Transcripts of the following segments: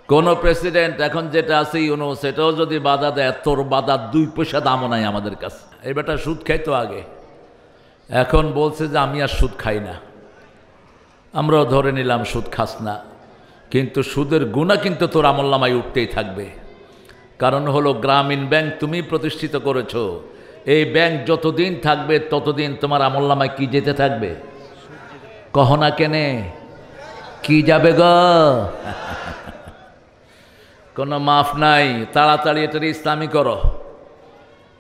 কোন প্রেসিডেন্ট এখন যেটা আছে ইউনুস, সেটাও যদি বাধা দেয়, তোর বাধা 2 পয়সা দামও নাই আমাদের কাছে। এই বেটা সুদ খাইতো আগে, এখন বলছে যে আমি আর সুদ খাই না। আমরাও ধরে নিলাম সুদ খাস না, কিন্তু সুদের গুণা কিন্তু তোর আমলনামায় উঠতেই থাকবে। কারণ হলো গ্রামীণ ব্যাংক তুমি প্রতিষ্ঠিত করেছো, এই ব্যাংক যতদিন থাকবে ততদিন তোমার আমলনামায় কি যেতে থাকবে? কহনা কেনে কি যাবে গো? কোনো মাফ নাই। তাড়াতাড়ি এটার ইসলামী করো।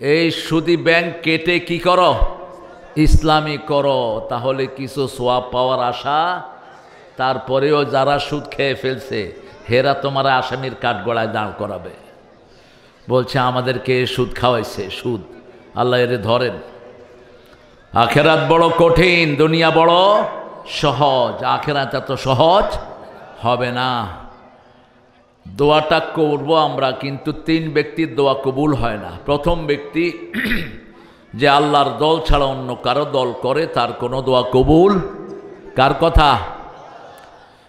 এই সুদি ব্যাংক কেটে কি করো? ইসলামী করো, তাহলে কিছু সোয়াব পাওয়ার আশা। তারপরেও যারা সুদ খেয়ে ফেলছে হেরা তোমার আসামির কাঠগড়ায় দাঁড় করাবে, বলছে আমাদেরকে সুদ খাওয়াইছে। সুদ আল্লাহ এর ধরেন। আখেরাত বড় কঠিন, দুনিয়া বড় সহজ। আখেরাত এত সহজ হবে না। দোয়াটা করব আমরা, কিন্তু 3 ব্যক্তির দোয়া কবুল হয় না। প্রথম ব্যক্তি যে আল্লাহর দল ছাড়া অন্য কারো দল করে, তার কোনো দোয়া কবুল। কার কথা?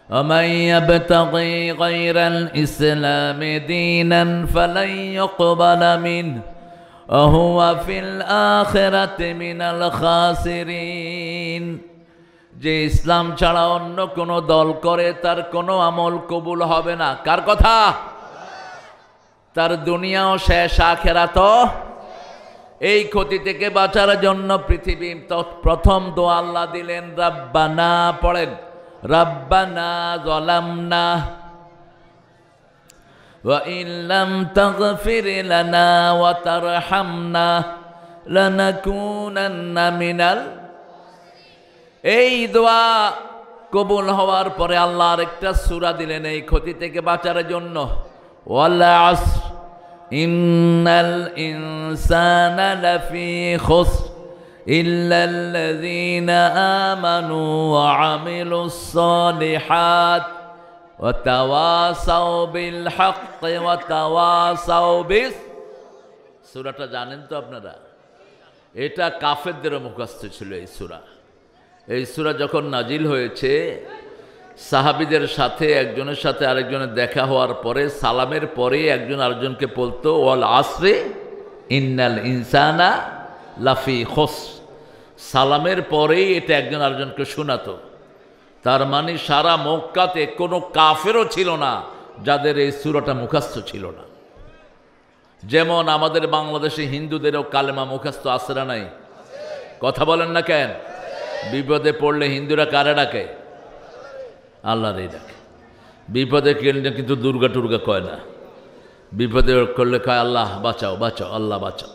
ومن يبتغي غير الإسلام دينا فلن يقبل منه وهو في الآخرة من الخاسرين। যে ইসলাম ছাড়া অন্য কোনো দল করে তার কোনো আমল কবুল হবে না। কার কথা? তার দুনিয়াও শেষ, আখিরাতও। এই ক্ষতি থেকে বাঁচার জন্য পৃথিবী প্রথম দোয়া আল্লাহ দিলেন রাব্বানা। পড়েন, রাব্বানা যালামনা ওয়া ইন লাম তাগফির লানা ওয়া তারহামনা লানাকুনান্না মিনাল। এই দোয়া কবুল হওয়ার পরে আল্লাহ আরেকটা সূরা দিলেন এই ক্ষতি থেকে বাঁচার জন্য, ওয়াল আসর ইন্নাল ইনসানা লাফি খুসর ইল্লাল্লাযীনা আমানু ওয়া আমিলুস সালিহাত ওয়া তাওয়াসাউ বিল হাক্কি ওয়া তাওয়াসাউ বিস। সূরাটা জানেন তো আপনারা? এটা কাফেরদের মুখস্থ ছিল এই সূরা। এই সূরা যখন নাজিল হয়েছে, সাহাবীদের সাথে একজনের সাথে আরেকজনের দেখা হওয়ার পরে সালামের পরে একজন আরেকজনকে বলতো ওয়াল আসরে ইন্নাল ইনসানা লাফি খুসর। সালামের পরেই এটা একজন আরেকজনকে শোনাতো। তার মানে সারা মক্কাতে কোনো কাফেরও ছিল না যাদের এই সূরাটা মুখস্থ ছিল না। যেমন আমাদের বাংলাদেশে হিন্দুদেরও কালেমা মুখস্থ আছে না নাই? কথা বলেন না কেন? বিপদে পড়লে হিন্দুরা কারে ডাকে? আল্লাহরই ডাকে। বিপদে কেন কিন্তু দুর্গা টুর্গা কয় না। বিপদে করলে কয় আল্লাহ বাঁচাও, বাঁচাও, আল্লাহ বাঁচাও।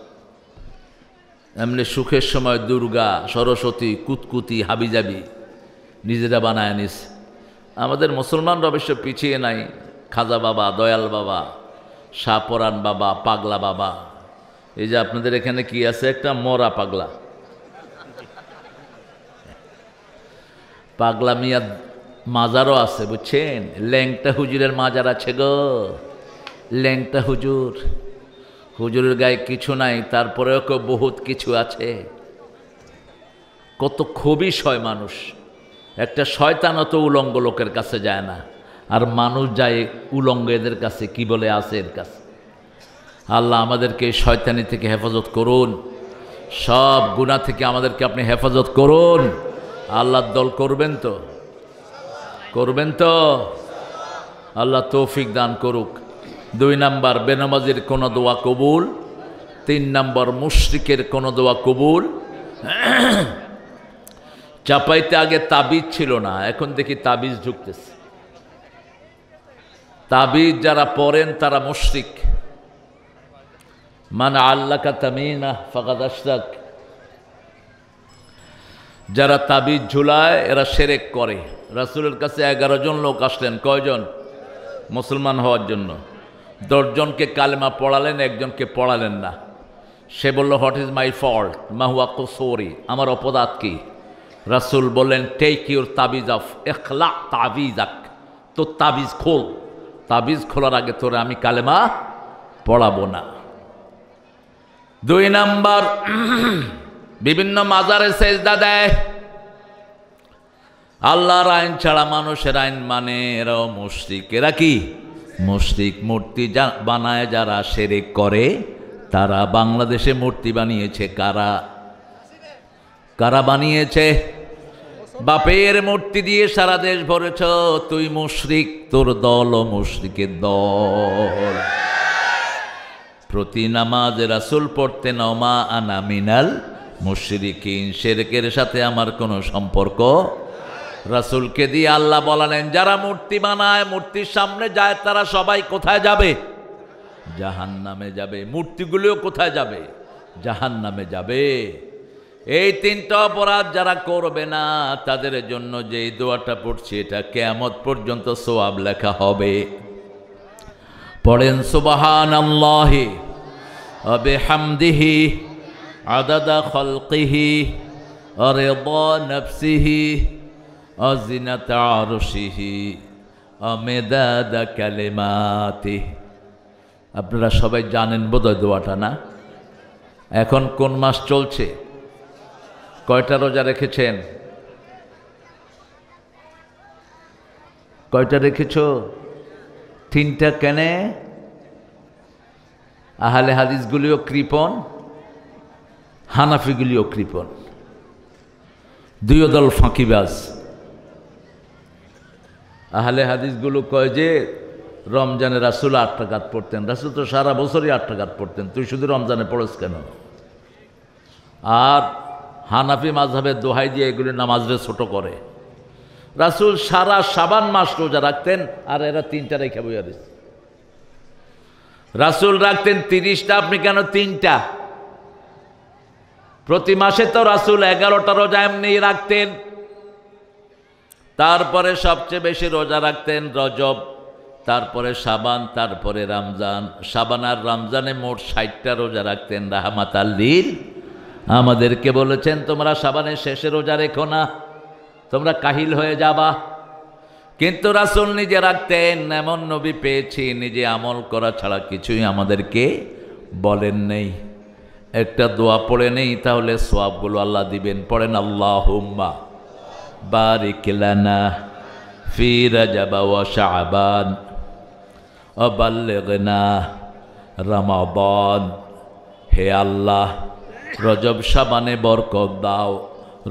এমনি সুখের সময় দুর্গা, সরস্বতী, কুতকুতি, হাবিজাবি নিজেরা বানায় নিস। আমাদের মুসলমানরা অবশ্য পিছিয়ে নাই। খাজা বাবা, দয়াল বাবা, শাহপরান বাবা, পাগলা বাবা। এই যে আপনাদের এখানে কি আছে? একটা মরা পাগলা, পাগলা মিয়া মাজারও আছে, বুঝছেন? ল্যাংটা হুজুরের মাজার আছে গো, ল্যাংটা হুজুর। হুজুরের গায়ে কিছু নাই, তারপরেও বহুত কিছু আছে। কত খবিশ হয় মানুষ। একটা শয়তানও তো উলঙ্গ লোকের কাছে যায় না, আর মানুষ যায় উলঙ্গ এদের কাছে। কি বলে আছে এর কাছে? আল্লাহ আমাদেরকে শয়তানি থেকে হেফাজত করুন, সব গুনাহ থেকে আমাদেরকে আপনি হেফাজত করুন। আল্লাহর দল করবেন তো? করবেন তো? আল্লাহ তৌফিক দান করুক। 2 নাম্বার, বেনামাজির কোনো দোয়া কবুল। 3 নাম্বার, মুশরিকের কোনো দোয়া কবুল। চাপাইতে আগে তাবিজ ছিল না, এখন দেখি তাবিজ ঢুকতেছে। তাবিজ যারা পড়েন তারা মুশরিক। মান আল্লাকা তামিনা ফাকাদ আশরাক। যারা তাবিজ ঝুলায় এরা শিরক করে। রাসূলের কাছে 11 জন লোক আসলেন। কয়জন? মুসলমান হওয়ার জন্য। 10 জনকে কালেমা পড়ালেন, একজনকে পড়ালেন না। সে বলল হোয়াট ইজ মাই ফল্ট, মা হুয়া কুসুরি, আমার অপরাধ কি? রাসূল বললেন টেক ইউর তাবিজ অফ, ইখলা তাবিজাক, তো তাবিজ খোল। তাবিজ খোলার আগে তোরে আমি কালেমা পড়াবো না। 2 নাম্বার, বিভিন্ন মাজারে সেজদা দেয়। আল্লাহর আইন ছাড়া মানুষের আইন মানে, এরাও মুশরিক। এরা কি? মুশরিক মূর্তি বানায় যারা শিরক করে তারা বাংলাদেশে মূর্তি বানিয়েছে কারা? কারা বানিয়েছে? বাপের মূর্তি দিয়ে সারা দেশ ভরেছ, তুই মুশরিক, তোর দল ও মুশরিকের দল। প্রতি নামাজে রাসূল পড়তেন ওমা আনা মিনাল মুশরিকিন, শিরকের সাথে আমার কোনো সম্পর্ক। রাসূলকে দিয়ে আল্লাহ বলালেন যারা মূর্তি বানায়, মূর্তির সামনে যায়, তারা সবাই কোথায় যাবে? জাহান্নামে যাবে। মূর্তিগুলোও কোথায় যাবে? জাহান্নামে যাবে। এই তিনটা অপরাধ যারা করবে না তাদের জন্য যে এই দোয়াটা পড়ছি এটা কিয়ামত পর্যন্ত সওয়াব লেখা হবে। পড়েন সুবহানাল্লাহি ওয়া বিহামদিহি আদাদা খালকিহি ওয়া রিদা নাফসিহি ওয়া জিনাতা আরশিহি ওয়া মিদাদা কালিমাতিহি। আপনারা সবাই জানেন বোধহয় দোয়াটা, না? এখন কোন মাস চলছে? কয়টা রোজা রেখেছেন? কয়টা রেখেছ? 3টা। কেনে? আহলে হাদিসগুলিও কৃপণ, হানাফিগুলিও কৃপণ, দুই দল ফাঁকিবাজ। আহলে হাদিসগুলো কয় যে রমজানে রাসূল 8 রাকাত পড়তেন। রাসূল তো সারা বছরই 8 রাকাত পড়তেন, তুই শুধু রমজানে পড়স কেন? আর হানাফি মাযহাবের দোহাই দিয়ে এগুলি নামাজরে ছোট করে। রাসূল সারা শাবান মাস রোজা রাখতেন, আর এরা 3টা রেখে বইয়া দিচ্ছে। রাসূল রাখতেন 30টা, আপনি কেন 3টা? প্রতি মাসে তো রাসূল 11টা রোজা এমনি রাখতেন। তারপরে সবচেয়ে বেশি রোজা রাখতেন রজব, তারপরে শাবান, তারপরে রমজান। শাবান আর রমজানে মোট 60টা রোজা রাখতেন রাহমাতাল লিল। আমাদেরকে বলেছেন তোমরা শাবানের শেষে রোজা রেখো না, তোমরা কাহিল হয়ে যাবা। কিন্তু রাসূল নিজে রাখতেন। এমন নবী পেয়েছি নিজে আমল করা ছাড়া কিছুই আমাদেরকে বলেন নেই। একটা দোয়া পড়ে নেই, তাহলে সওয়াবগুলো আল্লাহ দিবেন। পড়েন আল্লাহুম্মা বারিক লানা ফি রাজাব ওয়া শাবান ওয়া বাল্লিগনা রমাদান। হে আল্লাহ, রজব শাবানে বরকত দাও,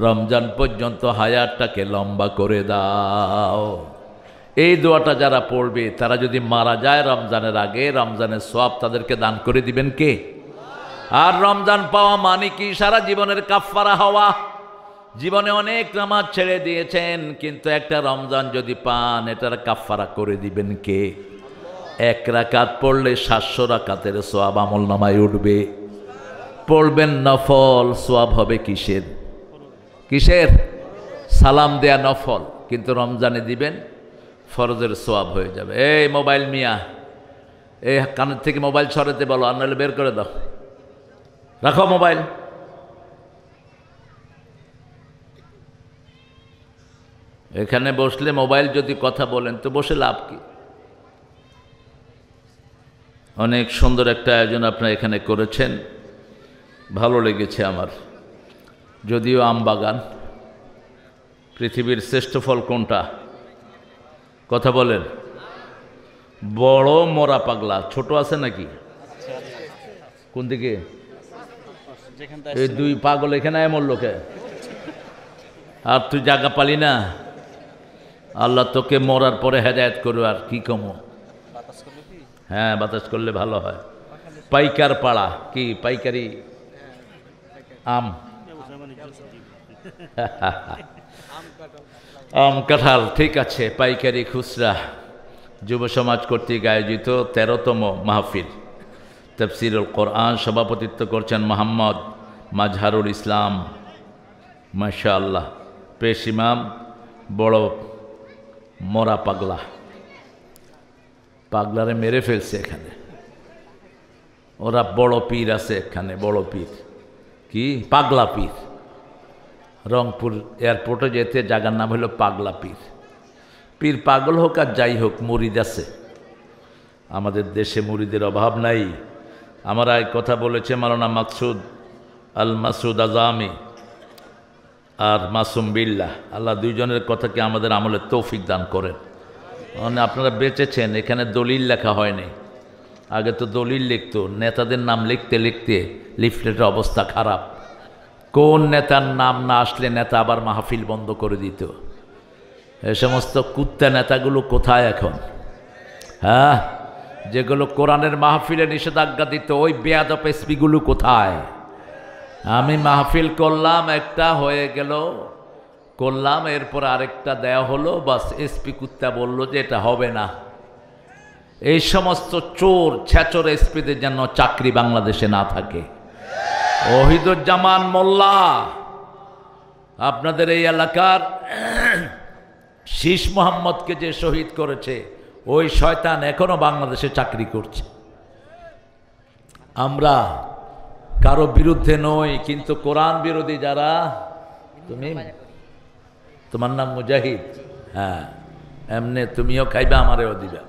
রমজান পর্যন্ত হায়াতটাকে লম্বা করে দাও। এই দোয়াটা যারা পড়বে তারা যদি মারা যায় রমজানের আগে, রমজানের সওয়াব তাদেরকে দান করে দিবেন কে? আর রমজান পাওয়া মানে কি? সারা জীবনের কাফফারা হওয়া। জীবনে অনেক নামাজ ছেড়ে দিয়েছেন, কিন্তু একটা রমজান যদি পান এটার কাফফারা করে দিবেন কে? 1 রাকাত পড়লে 700 রাকাতের সওয়াব আমলনামায় উঠবে। পড়বেন নফল, সওয়াব হবে কিসের? কিসের? সালাম দেয়া নফল, কিন্তু রমজানে দিবেন ফরজের সওয়াব হয়ে যাবে। এই মোবাইল মিয়া, এই কানের থেকে মোবাইল সরাতে বলো, আর নাহলে বের করে দাও। রাখো মোবাইল। এখানে বসলে মোবাইল যদি কথা বলেন তো বসে লাভ কি? অনেক সুন্দর একটা আয়োজন আপনারা এখানে করেছেন, ভালো লেগেছে আমার। যদিও আম বাগান। পৃথিবীর শ্রেষ্ঠ ফল কোনটা? কথা বলেন। বড় মরা পাগলা, ছোট আছে নাকি? কোন দিকে? এই 2 পাগল এখানে এমন লোকে। আর তুই জায়গা পালি না, আল্লাহ তোকে মরার পরে হেদায়েত করবে। আর কি কমো? হ্যাঁ, বাতাস করলে ভালো হয়। পাইকার পাড়া কি? পাইকারি আম, আম কাঁঠাল, ঠিক আছে। পাইকারি খুচরা যুব সমাজ কর্তৃক আয়োজিত 13তম মাহফিল তাফসীরুল কোরআন। সভাপতিত্ব করছেন মোহাম্মদ মাজহারুল ইসলাম, মাশাআল্লাহ। পেশ ইমাম বড় মরা পাগলা। পাগলারে মেরে ফেলছে এখানে। ওরা বড় পীর আছে এখানে, বড় পীর। কি? পাগলা পীর। রংপুর এয়ারপোর্টে যেতে জায়গার নাম হলো পাগলা পীর। পীর পাগল হোক আর যাই হোক, মুরিদ আছে। আমাদের দেশে মুরিদের অভাব নাই। আমরা এই কথা বলেছে মাওলানা মাকসুদ আল মাসুদ আজামি আর মাসুম বিল্লাহ। আল্লাহ দুইজনের কথাকে আমাদের আমলের তৌফিক দান করেন। মানে আপনারা বেঁচেছেন, এখানে দলিল লেখা হয়নি। আগে তো দলিল লিখতো, নেতাদের নাম লিখতে লিখতে লিফলেটের অবস্থা খারাপ। কোন নেতার নাম না আসলে নেতা আবার মাহফিল বন্ধ করে দিত। এ সমস্ত কুত্তা নেতাগুলো কোথায় এখন? হ্যাঁ, যেগুলো কোরআনের মাহফিলে নিষেধাজ্ঞা দিত, ওই বেয়াদব এসপিগুলো কোথায়? আমি মাহফিল করলাম, একটা হয়ে গেল, করলাম, এরপর আরেকটা দেয়া হলো, বাস এসপি কুত্তা বলল যে এটা হবে না। এই সমস্ত চোর ছ্যাচর এসপিদের যেন চাকরি বাংলাদেশে না থাকে। ওহিদুজ্জামান মোল্লা আপনাদের এই এলাকার শীষ মোহাম্মদকে যে শহীদ করেছে, ওই শয়তান এখনো বাংলাদেশে চাকরি করছে। আমরা কারো বিরুদ্ধে নই, কিন্তু কোরআন বিরোধী যারা, তোমার নাম মুজাহিদ, হ্যাঁ, এমনি তুমিও খাইবা, আমারেও দিবা,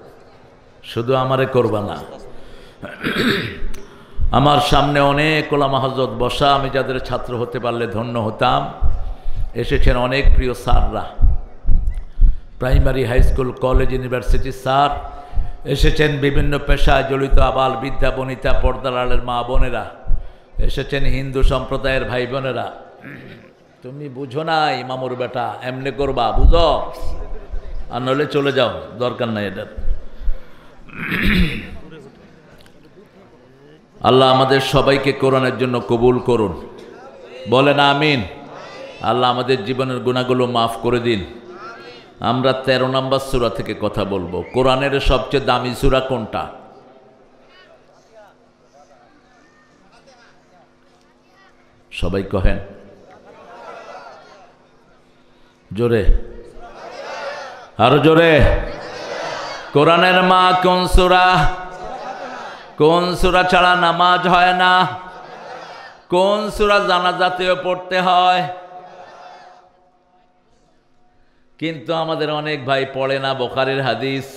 শুধু আমারে করবা না। আমার সামনে অনেক ওলামা হযরত বসা, আমি যাদের ছাত্র হতে পারলে ধন্য হতাম। এসেছেন অনেক প্রিয় স্যাররা, primary, high school, college, university sir এসেছেন, বিভিন্ন পেশায় জড়িত আবাল বৃদ্ধা বনিতা, পর্দার আড়ালের মা বোনেরা এসেছেন, হিন্দু সম্প্রদায়ের ভাই বোনেরা। তুমি বুঝো না ইমামুর বেটা, এমনি করবা, বুঝো, আর নইলে চলে যাও, দরকার নাই এটার। আল্লাহ আমাদের সবাইকে কোরআনের জন্য কবুল করুন, বলেন আমিন। আল্লাহ আমাদের জীবনের গুনাহগুলো মাফ করে দিন। আমরা 13 নম্বর সূরা থেকে কথা বলবো। কোরআনের সবচেয়ে দামি সূরা কোনটা? সবাই কহেন জোরে, আরো জোরে। কোরআনের মা কোন সূরা? কোন সূরা ছাড়া নামাজ হয় না? কোন সূরা জানাজাতেও পড়তে হয়? কিন্তু আমাদের অনেক ভাই পড়ে না বুখারীর হাদিস।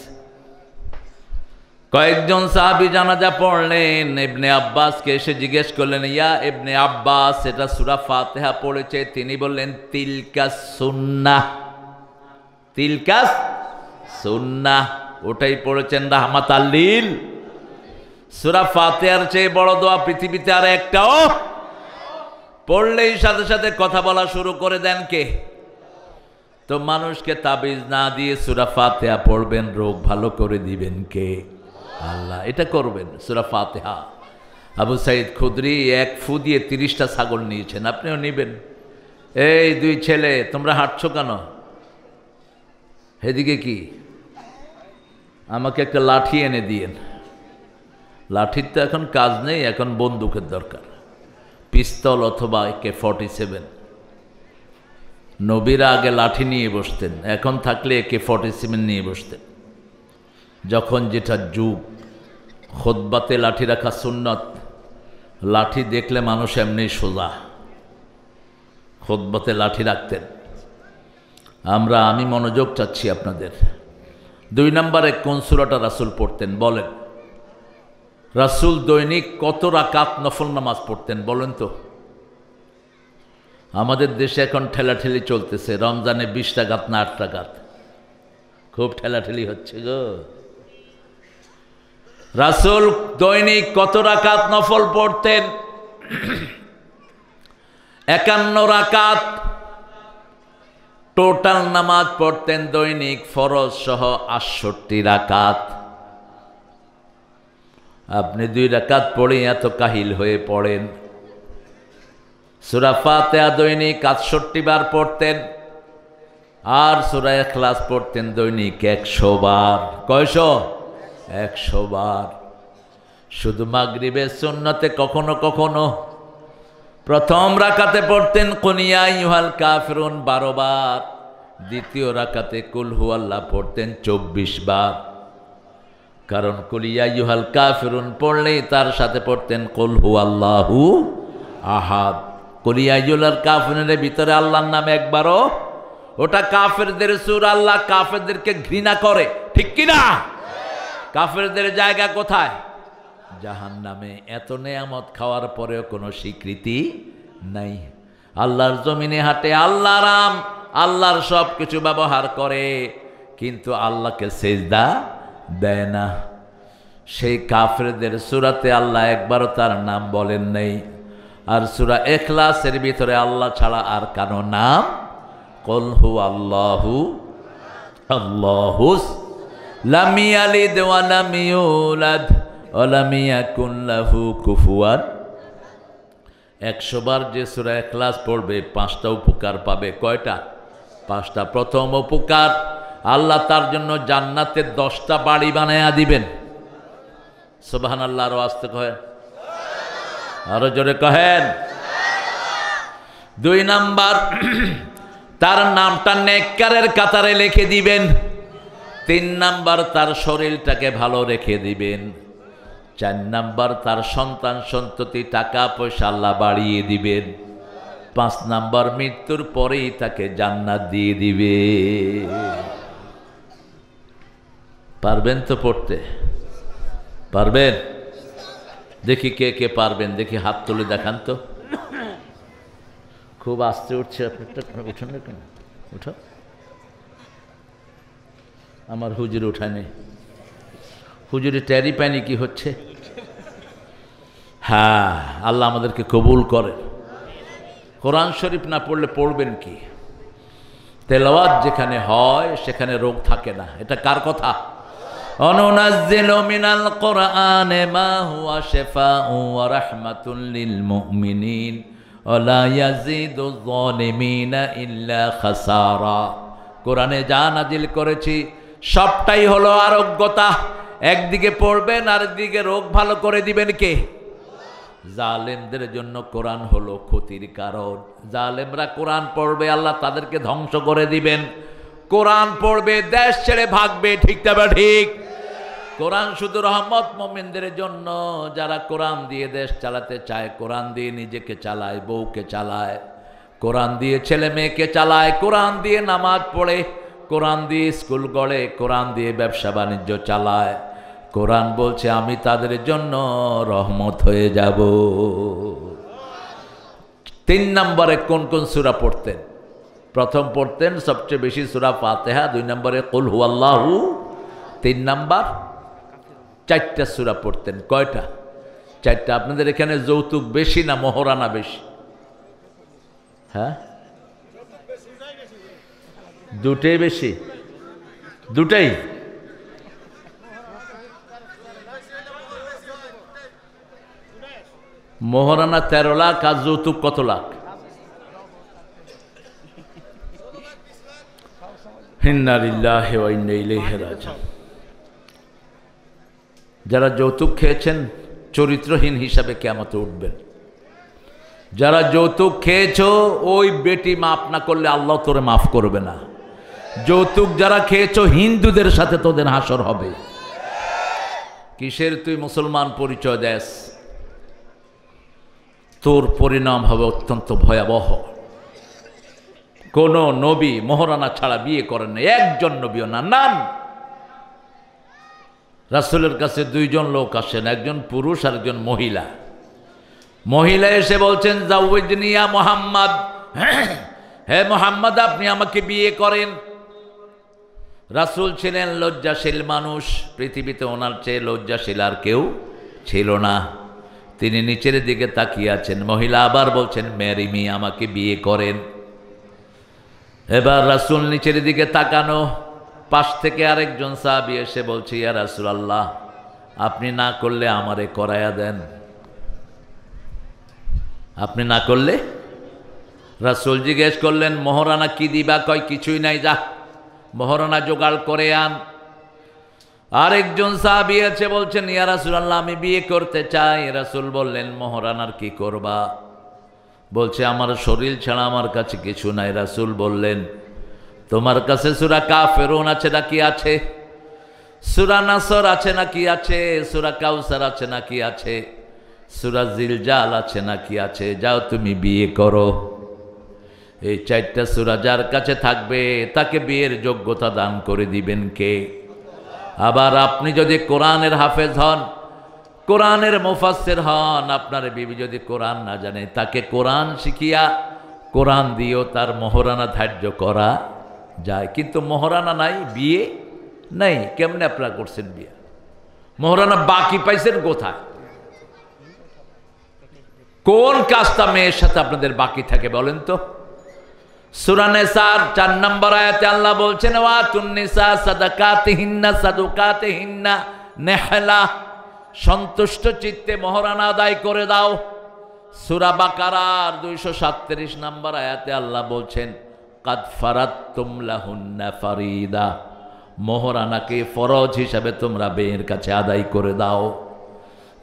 কয়েকজন সাহাবী জানাজা পড়লেন, ইবনে আব্বাসকে এসে জিজ্ঞেস করলেন, ইয়া ইবনে আব্বাস, এটা সূরা ফাতিহা পড়েছে? তিনি বললেন, তিলকা সুন্নাহ, তিলকা সুন্নাহ, ওটাই পড়েছেন রাহমাতাল লিল। সূরা ফাতিহার চেয়ে বড় দোয়া পৃথিবীতে আর একটাও পড়লেই সাথে সাথে কথা বলা শুরু করে দেন কে? তো মানুষকে তাবিজ না দিয়ে সূরা ফাতিহা পড়বেন, রোগ ভালো করে দিবেন কে? আল্লাহ। এটা করবেন সূরা ফাতিহা। আবু সাইদ খুদরি এক ফু দিয়ে 30টা ছাগল নিয়েছেন, আপনিও নেবেন। এই দুই ছেলে, তোমরা হাঁটছো কেন? এদিকে কি? আমাকে একটা লাঠি এনে দিয়েন। লাঠির তো এখন কাজ নেই, এখন বন্দুকের দরকার, পিস্তল অথবা AK-47। নবীরা আগে লাঠি নিয়ে বসতেন, এখন থাকলে AK-47 নিয়ে বসতেন। যখন যেটা যুগ, খুতবাতে লাঠি রাখা সুন্নত। লাঠি দেখলে মানুষ এমনি সোজা, খুতবাতে লাঠি রাখতেন। আমি মনোযোগ চাচ্ছি আপনাদের। 2 নম্বরে কোন সূরাটা রাসূল পড়তেন বলেন? রাসূল দৈনিক কত রাকাত নফল নামাজ পড়তেন বলেন তো? আমাদের দেশে এখন ঠেলাঠেলি চলতেছে, রমজানে 20 রাকাত না 8 রাকাত, খুব ঠেলাঠেলি হচ্ছে গো। রাসূল দৈনিক কত রাকাত নফল পড়তেন? 51 রাকাত টোটাল নামাজ পড়তেন দৈনিক, ফরজ সহ 68 রাকাত। আপনি 2 রাকাত পড়ে এত কাহিল হয়ে পড়েন। সূরা ফাতিহা দৈনিক 68 বার পড়তেন, আর সূরা ইখলাস পড়তেন দৈনিক 100 বার। কয়শো? 100 বার। শুধু মাগরিবের সুন্নতে কখনো কখনো প্রথম রাকাতে পড়তেন কুল ইয়া আইয়ুহাল কাফিরুন 12 বার, দ্বিতীয় রাকাতে কুল হুয়াল্লাহ পড়তেন 24 বার। কারণ কুল ইয়া আইয়ুহাল কাফিরুন পড়লেই তার সাথে পড়তেন কুল হুয়াল্লাহু আহাদ। কুল ইয়া আইয়ুহাল কাফিরুনের ভিতরে আল্লাহর নাম একবারও, ওটা কাফেরদের সূরা। আল্লাহ কাফেরদেরকে ঘৃণা করে, ঠিক কি না? কাফেরদের জায়গা কোথায়? জাহান্নামে। এত নেয়ামত খাওয়ার পরেও কোনো স্বীকৃতি নাই। আল্লাহর জমিনে হাঁটে, আল্লাহর আল্লাহর সব কিছু ব্যবহার করে, কিন্তু আল্লাহকে সেজদা দেয় না। সেই কাফেরদের সূরাতে আল্লাহ একবারও তার নাম বলেন নাই। আর সূরা ইখলাসের ভিতরে আল্লাহ ছাড়া আর কারো নাম, কুল হু আল্লাহু আল্লাহুস লাম ইয়ালিদ ওয়া লাম ইউলাদ ওয়া লাম ইয়াকুন লাহু কুফুয়ান। 100 বার যে সূরা ইখলাস পড়বে 5টা উপকার পাবে। কয়টা? 5টা। প্রথম উপকার, আল্লাহ তার জন্য জান্নাতে 10টা বাড়ি বানায়া দিবেন। সুবহানাল্লাহ। আরো আস্তে কহেন, আরো জোরে কহেন। 2 নাম্বার, তার নামটা নেককারের কাতারে লিখে দিবেন। 3 নাম্বার, তার শরীরটাকে ভালো রেখে দিবেন। 4 নাম্বার, তার সন্তান সন্ততি টাকা পয়সা আল্লাহ বাড়িয়ে দিবেন। 5 নাম্বার, মৃত্যুর পরেই তাকে জান্নাত দিয়ে দিবে। পারবেন তো পড়তে? পারবেন? দেখি কে কে পারবেন, দেখি হাত তুলে দেখান তো। খুব আস্তে উঠছে আপনারটা, উঠুন না কেন? উঠো। আমার হুজুর উঠায়নি, হুজুরে ট্যারি পায়নি কি হচ্ছে। হ্যাঁ, আল্লাহ আমাদেরকে কবুল করে। কোরআন শরীফ না পড়লে পড়বেন কি? তেলাওয়াত যেখানে হয় সেখানে রোগ থাকে না। এটা কার কথা? অনুনাজ্জিলু মিনাল কোরআনে মা হুয়া শিফাউ ওয়া রাহমাতুল লিল মুমিনিন ওয়া লা ইয়াজিদুয যালিমিনা ইল্লা খাসারা। কোরআনে যা নাজিল করেছি সবটাই হলো আরোগ্যতা। একদিকে পড়বেন আর একদিকে রোগ ভালো করে দিবেন কে? জালেমদের জন্য কোরআন হলো ক্ষতির কারণ। জালেমরা কোরআন পড়বে, আল্লাহ তাদেরকে ধ্বংস করে দিবেন। কোরআন পড়বে, দেশ ছেড়ে ভাগবে। ঠিক তবে ঠিক? কোরআন শুধু রহমত মুমিনদের জন্য, যারা কোরআন দিয়ে দেশ চালাতে চায়, কোরআন দিয়ে নিজেকে চালায়, বউকে চালায়, কোরআন দিয়ে ছেলে মেয়েকে চালায়, কোরআন দিয়ে নামাজ পড়ে, কোরআন দিয়ে স্কুল গড়ে, কোরআন দিয়ে ব্যবসা বাণিজ্য চালায়। কোরআন বলছে আমি তাদের জন্য রহমত হয়ে যাব। 3 নম্বরে কোন কোন সূরা পড়তেন? প্রথম পড়তেন সবচেয়ে বেশি সূরা ফাতিহা, 2 নম্বরে কুল হুয়াল্লাহু, 3 নাম্বার 4টা সূরা পড়তেন। কয়টা? 4টা। আপনাদের এখানে যৌতুক বেশি না মোহরানা বেশি? হ্যাঁ, দুটোই বেশি। দুটাই? মোহরানা 13 লাখ আর যৌতুক কত লাখ? ইন্না লিল্লাহি ওয়া ইন্না ইলাইহি রাজিউন। যারা যৌতুক খেয়েছেন চরিত্রহীন হিসাবে কিয়ামতে উঠবেন। যারা যৌতুক খেয়েছো, ওই বেটি মাফ না করলে আল্লাহ তোরে মাফ করবে না। যৌতুক যারা খেয়েছো, হিন্দুদের সাথে তোদের হাসর হবে। কিসের তুই মুসলমান পরিচয় দেস, তোর পরিণাম হবে অত্যন্ত ভয়াবহ। কোন নবী মোহরানা ছাড়া বিয়ে করেন না, একজন নবীও না। নান রাসূলের কাছে 2 জন লোক আসেন, একজন পুরুষ আর একজন মহিলা। মহিলা এসে বলছেন জাওয়াজনি ইয়া মুহাম্মদ, হে মুহাম্মদ আপনি আমাকে বিয়ে করেন। রাসূল ছিলেন লজ্জাশীল মানুষ, পৃথিবীতে ওনার চেয়ে লজ্জাশীল আর কেউ ছিল না। তিনি নিচের দিকে তাকিয়ে আছেন। মহিলা আবার বলছেন ম্যারি মি, আমাকে বিয়ে করেন। এবার রাসূল নিচের দিকে তাকানো, পাশ থেকে আরেকজন সাহাবী এসে বলছে ইয়া রাসূলুল্লাহ আপনি না করলে আমারে করায়া দেন। আপনি না করলে? রাসূল জিজ্ঞেস করলেন মোহরানা কি দিবা? কয় কিছুই নাই, যা মোহরানা জোগাড় করে আন। আরেকজন সাহাবী আছে, বলছেন ইয়া রাসূলুল্লাহ আমি বিয়ে করতে চাই। রাসূল বললেন মোহরানার কি করবা? বলছে আমার শরীর ছাড়া আমার কাছে কিছু নাই। রাসূল বললেন তোমার কাছে সূরা কাফিরুন আছে নাকি আছে? সূরা নাসর আছে নাকি আছে? সূরা কাউসার আছে নাকি আছে? সূরা জিলজাল আছে নাকি আছে? যাও তুমি বিয়ে করো। এই 4টা সূরা যার কাছে থাকবে তাকে বিয়ের যোগ্যতা দান করে দিবেন কে? আবার আপনি যদি কোরআনের হাফেজ হন, কোরআনের মুফাসসির হন, আপনার বিবি যদি কোরআন না জানে, তাকে কোরআন শিখিয়া কোরআন দিয়েও তার মোহরানা ধার্য করা যায়, কিন্তু মহারানা নাই, বিয়ে নাই। কেমনে আপনারা করছেন বিয়ে? মহারানা বাকি পাইছেন কোথায়? কোন কাজটা মেয়ের সাথে আপনাদের বাকি থাকে বলেন তো? সূরা নিসার 4 নম্বর আয়াতে আল্লাহ বলছেন ওয়াতুন নিসা সাদাকাতিহিন্না সাদুকাতিহিন্না নেহলা, সন্তুষ্ট চিত্তে মহারানা আদায় করে দাও। সূরা বাকারার 237 নম্বর আয়াতে আল্লাহ বলছেন কাদ ফারাদতুম লাহুন্না ফারিদা, মহারানাকে ফরজ হিসাবে তোমরা মেয়ের কাছে আদায় করে দাও।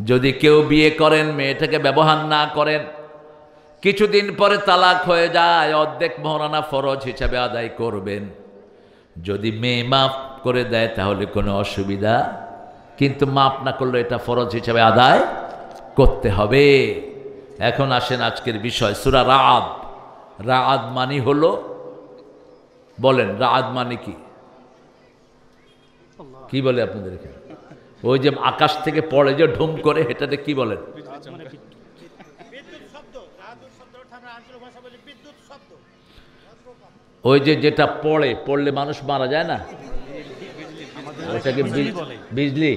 যদি কেউ বিয়ে করেন, মেয়েটাকে ব্যবহার না করেন, কিছুদিন পরে তালাক হয়ে যায়, অর্ধেক মহারানা ফরজ হিসাবে আদায় করবেন। যদি মেয়ে মাফ করে দেয় তাহলে কোনো অসুবিধা, কিন্তু মাফ না করলে এটা ফরজ হিসাবে আদায় করতে হবে। এখন আসেন আজকের বিষয়, সূরা রাআদ। রাআদ মানে হলো, বলেন রাআদ মানে কি? কি বলে আপনাদের এখানে? ওই যে আকাশ থেকে পড়ে যে ঢুম করে, এটাতে কি বলেন? ওই যে যেটা পড়লে মানুষ মারা যায় না, ওটাকে বিজলি।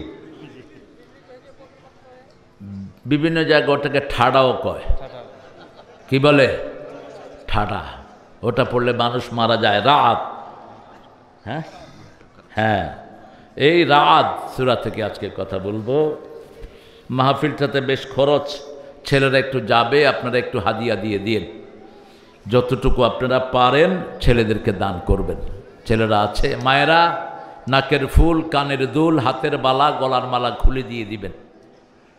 বিভিন্ন জায়গায় ওটাকে ঠাডাও কয়। কি বলে? ঠাডা। ওটা পড়লে মানুষ মারা যায়। রাত, হ্যাঁ হ্যাঁ, এই রাত সূরা থেকে আজকে কথা বলবো। মাহফিলটাতে বেশ খরচ, ছেলেরা একটু যাবে, আপনারা একটু হাদিয়া দিয়ে দিন। যতটুকু আপনারা পারেন ছেলেদেরকে দান করবেন। ছেলেরা আছে, মায়েরা নাকের ফুল, কানের দুল, হাতের বালা, গলার মালা খুলে দিয়ে দিবেন।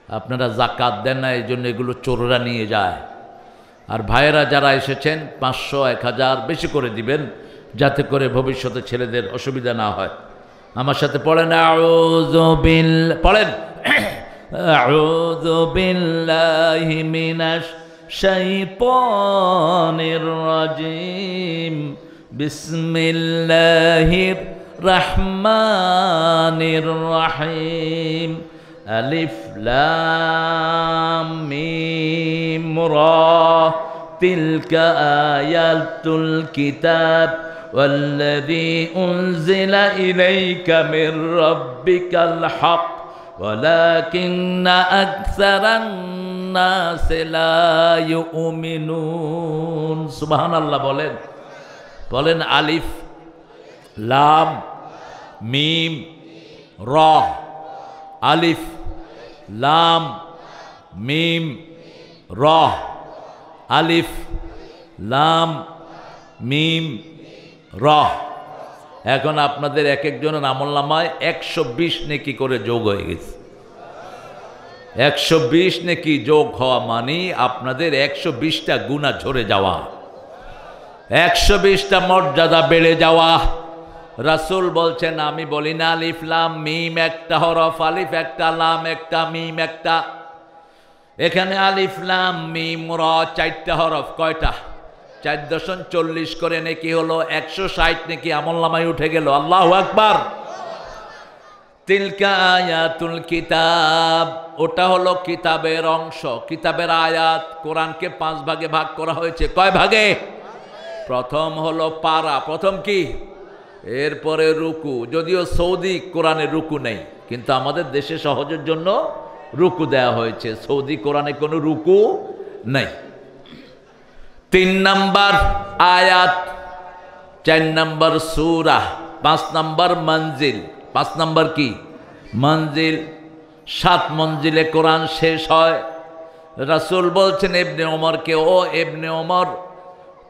আপনারা জাকাত দেন না, এই জন্য এগুলো চোররা নিয়ে যায়। আর ভাইয়েরা যারা এসেছেন 500, 1000 বেশি করে দিবেন, যাতে করে ভবিষ্যতে ছেলেদের অসুবিধা না হয়। আমার সাথে পড়েন পড়েন আউযু বিল্লাহি মিনাশ শাইতানির রাজিম, বিসমিল্লাহির রহমানির রহিম, আলিফ লাম মিম রা, তিলকা আয়াতুল কিতাব والذي أنزل إليك من ربك الحق ولكن أكثر الناس لا يؤمنون। সুবহান আল্লাহ বলেন, বলেন আলিফ লাম মিম রা, আলিফ লাম মিম রা, আলিফ লাম মিম রহ। এখন আপনাদের এক একজনের আমলনামায় 120 নেকি করে যোগ হয়ে গেছে। 120 নেকি যোগ হওয়া মানে আপনাদের 120টা গুনাহ ঝরে যাওয়া, 120টা মর্যাদা বেড়ে যাওয়া। রাসূল বলছেন, আমি বলি না আলিফ লাম মিম একটা হরফ, আলিফ একটা, লাম একটা, মিম একটা। এখানে আলিফ লাম মিম রা 4টা হরফ। কয়টা? 4.40 করে নেকি হলো 160 নেকি আমলনামায় উঠে গেল। আল্লাহু আকবার। তিলকা আয়াতুল কিতাব, ওটা হলো কিতাবের অংশ, কিতাবের আয়াত। কোরআনকে 5 ভাগে ভাগ করা হয়েছে। কয় ভাগে? প্রথম হলো পারা, প্রথম কি? এরপরে রুকু। যদিও সৌদি কোরআনে রুকু নেই, কিন্তু আমাদের দেশে সহজের জন্য রুকু দেয়া হয়েছে। সৌদি কোরআনে কোনো রুকু নেই। 3 নম্বর আয়াত, 4 নম্বর সূরা, 5 নম্বর মঞ্জিল। 5 নম্বর কি? মঞ্জিল। 7 মঞ্জিলে কোরআন শেষ হয়। রাসূল বলছেন ইবনে ওমরকে, ও ইবনে ওমর,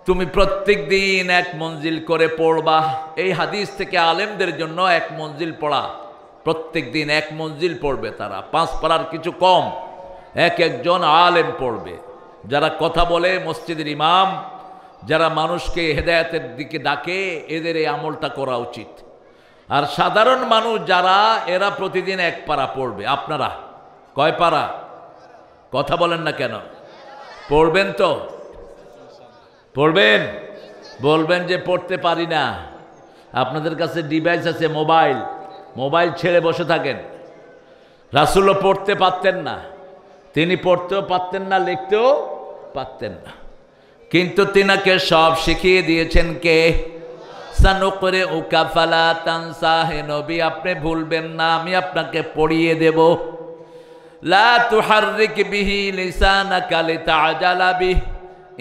তুমি প্রত্যেক দিন 1 মঞ্জিল করে পড়বা। এই হাদিস থেকে আলেমদের জন্য 1 মঞ্জিল পড়া, প্রত্যেক দিন 1 মঞ্জিল পড়বে তারা। 5 পারার কিছু কম, এক একজন আলেম পড়বে। যারা কথা বলে, মসজিদের ইমাম, যারা মানুষকে হেদায়েতের দিকে ডাকে, এদের এই আমলটা করা উচিত। আর সাধারণ মানুষ যারা, এরা প্রতিদিন 1 পারা পড়বে। আপনারা কয় পারা? কথা বলেন না কেন? পড়বেন তো? পড়বেন? বলবেন যে পড়তে পারি না। আপনাদের কাছে ডিভাইস আছে, মোবাইল, মোবাইল ছেড়ে বসে থাকেন। রাসূলও পড়তে পারতেন না, তিনি পড়তেও পারতেন না, লিখতেও পারতেন না, কিন্তু তিনাকে সব শিখিয়ে দিয়েছেন কে? সানুকরিউকা ফালা তানসা, হে নবী আপনি ভুলবেন না, আমি আপনাকে পড়িয়ে দেব। লা তুহাররিক বিহি লিসানাকা লিতাআজালা বিহি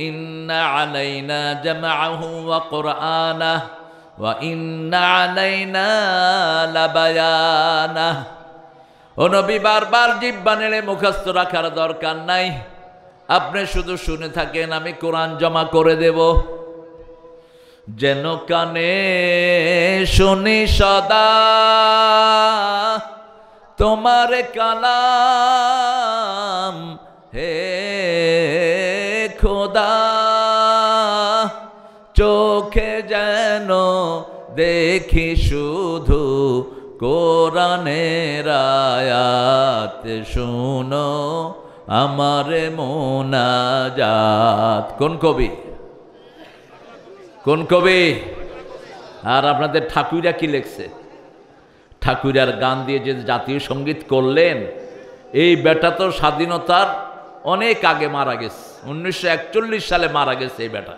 ইন্না আলাইনা জামআহু ওয়া কুরআনাহু ওয়া ইন্না আলাইনা লাবায়ানাহু। ও নবী বারবার জিহ্বা নেড়ে মুখস্থ রাখার দরকার নাই, আপনি শুধু শুনে থাকেন, আমি কোরআন জমা করে দেব। যেন কানে শুনি সদা তোমার কালাম, হে খোদা চোখে যেন দেখি শুধু কোরআনের আয়াত, শুনো আমার মোনাজাত। কোন কবি? কোন কবি? আর আপনাদের ঠাকুরা কি লিখছে? ঠাকুরার গান দিয়ে যে জাতীয় সঙ্গীত করলেন, এই বেটা তো স্বাধীনতার অনেক আগে মারা গেছে, 1941 সালে মারা গেছে এই বেটা।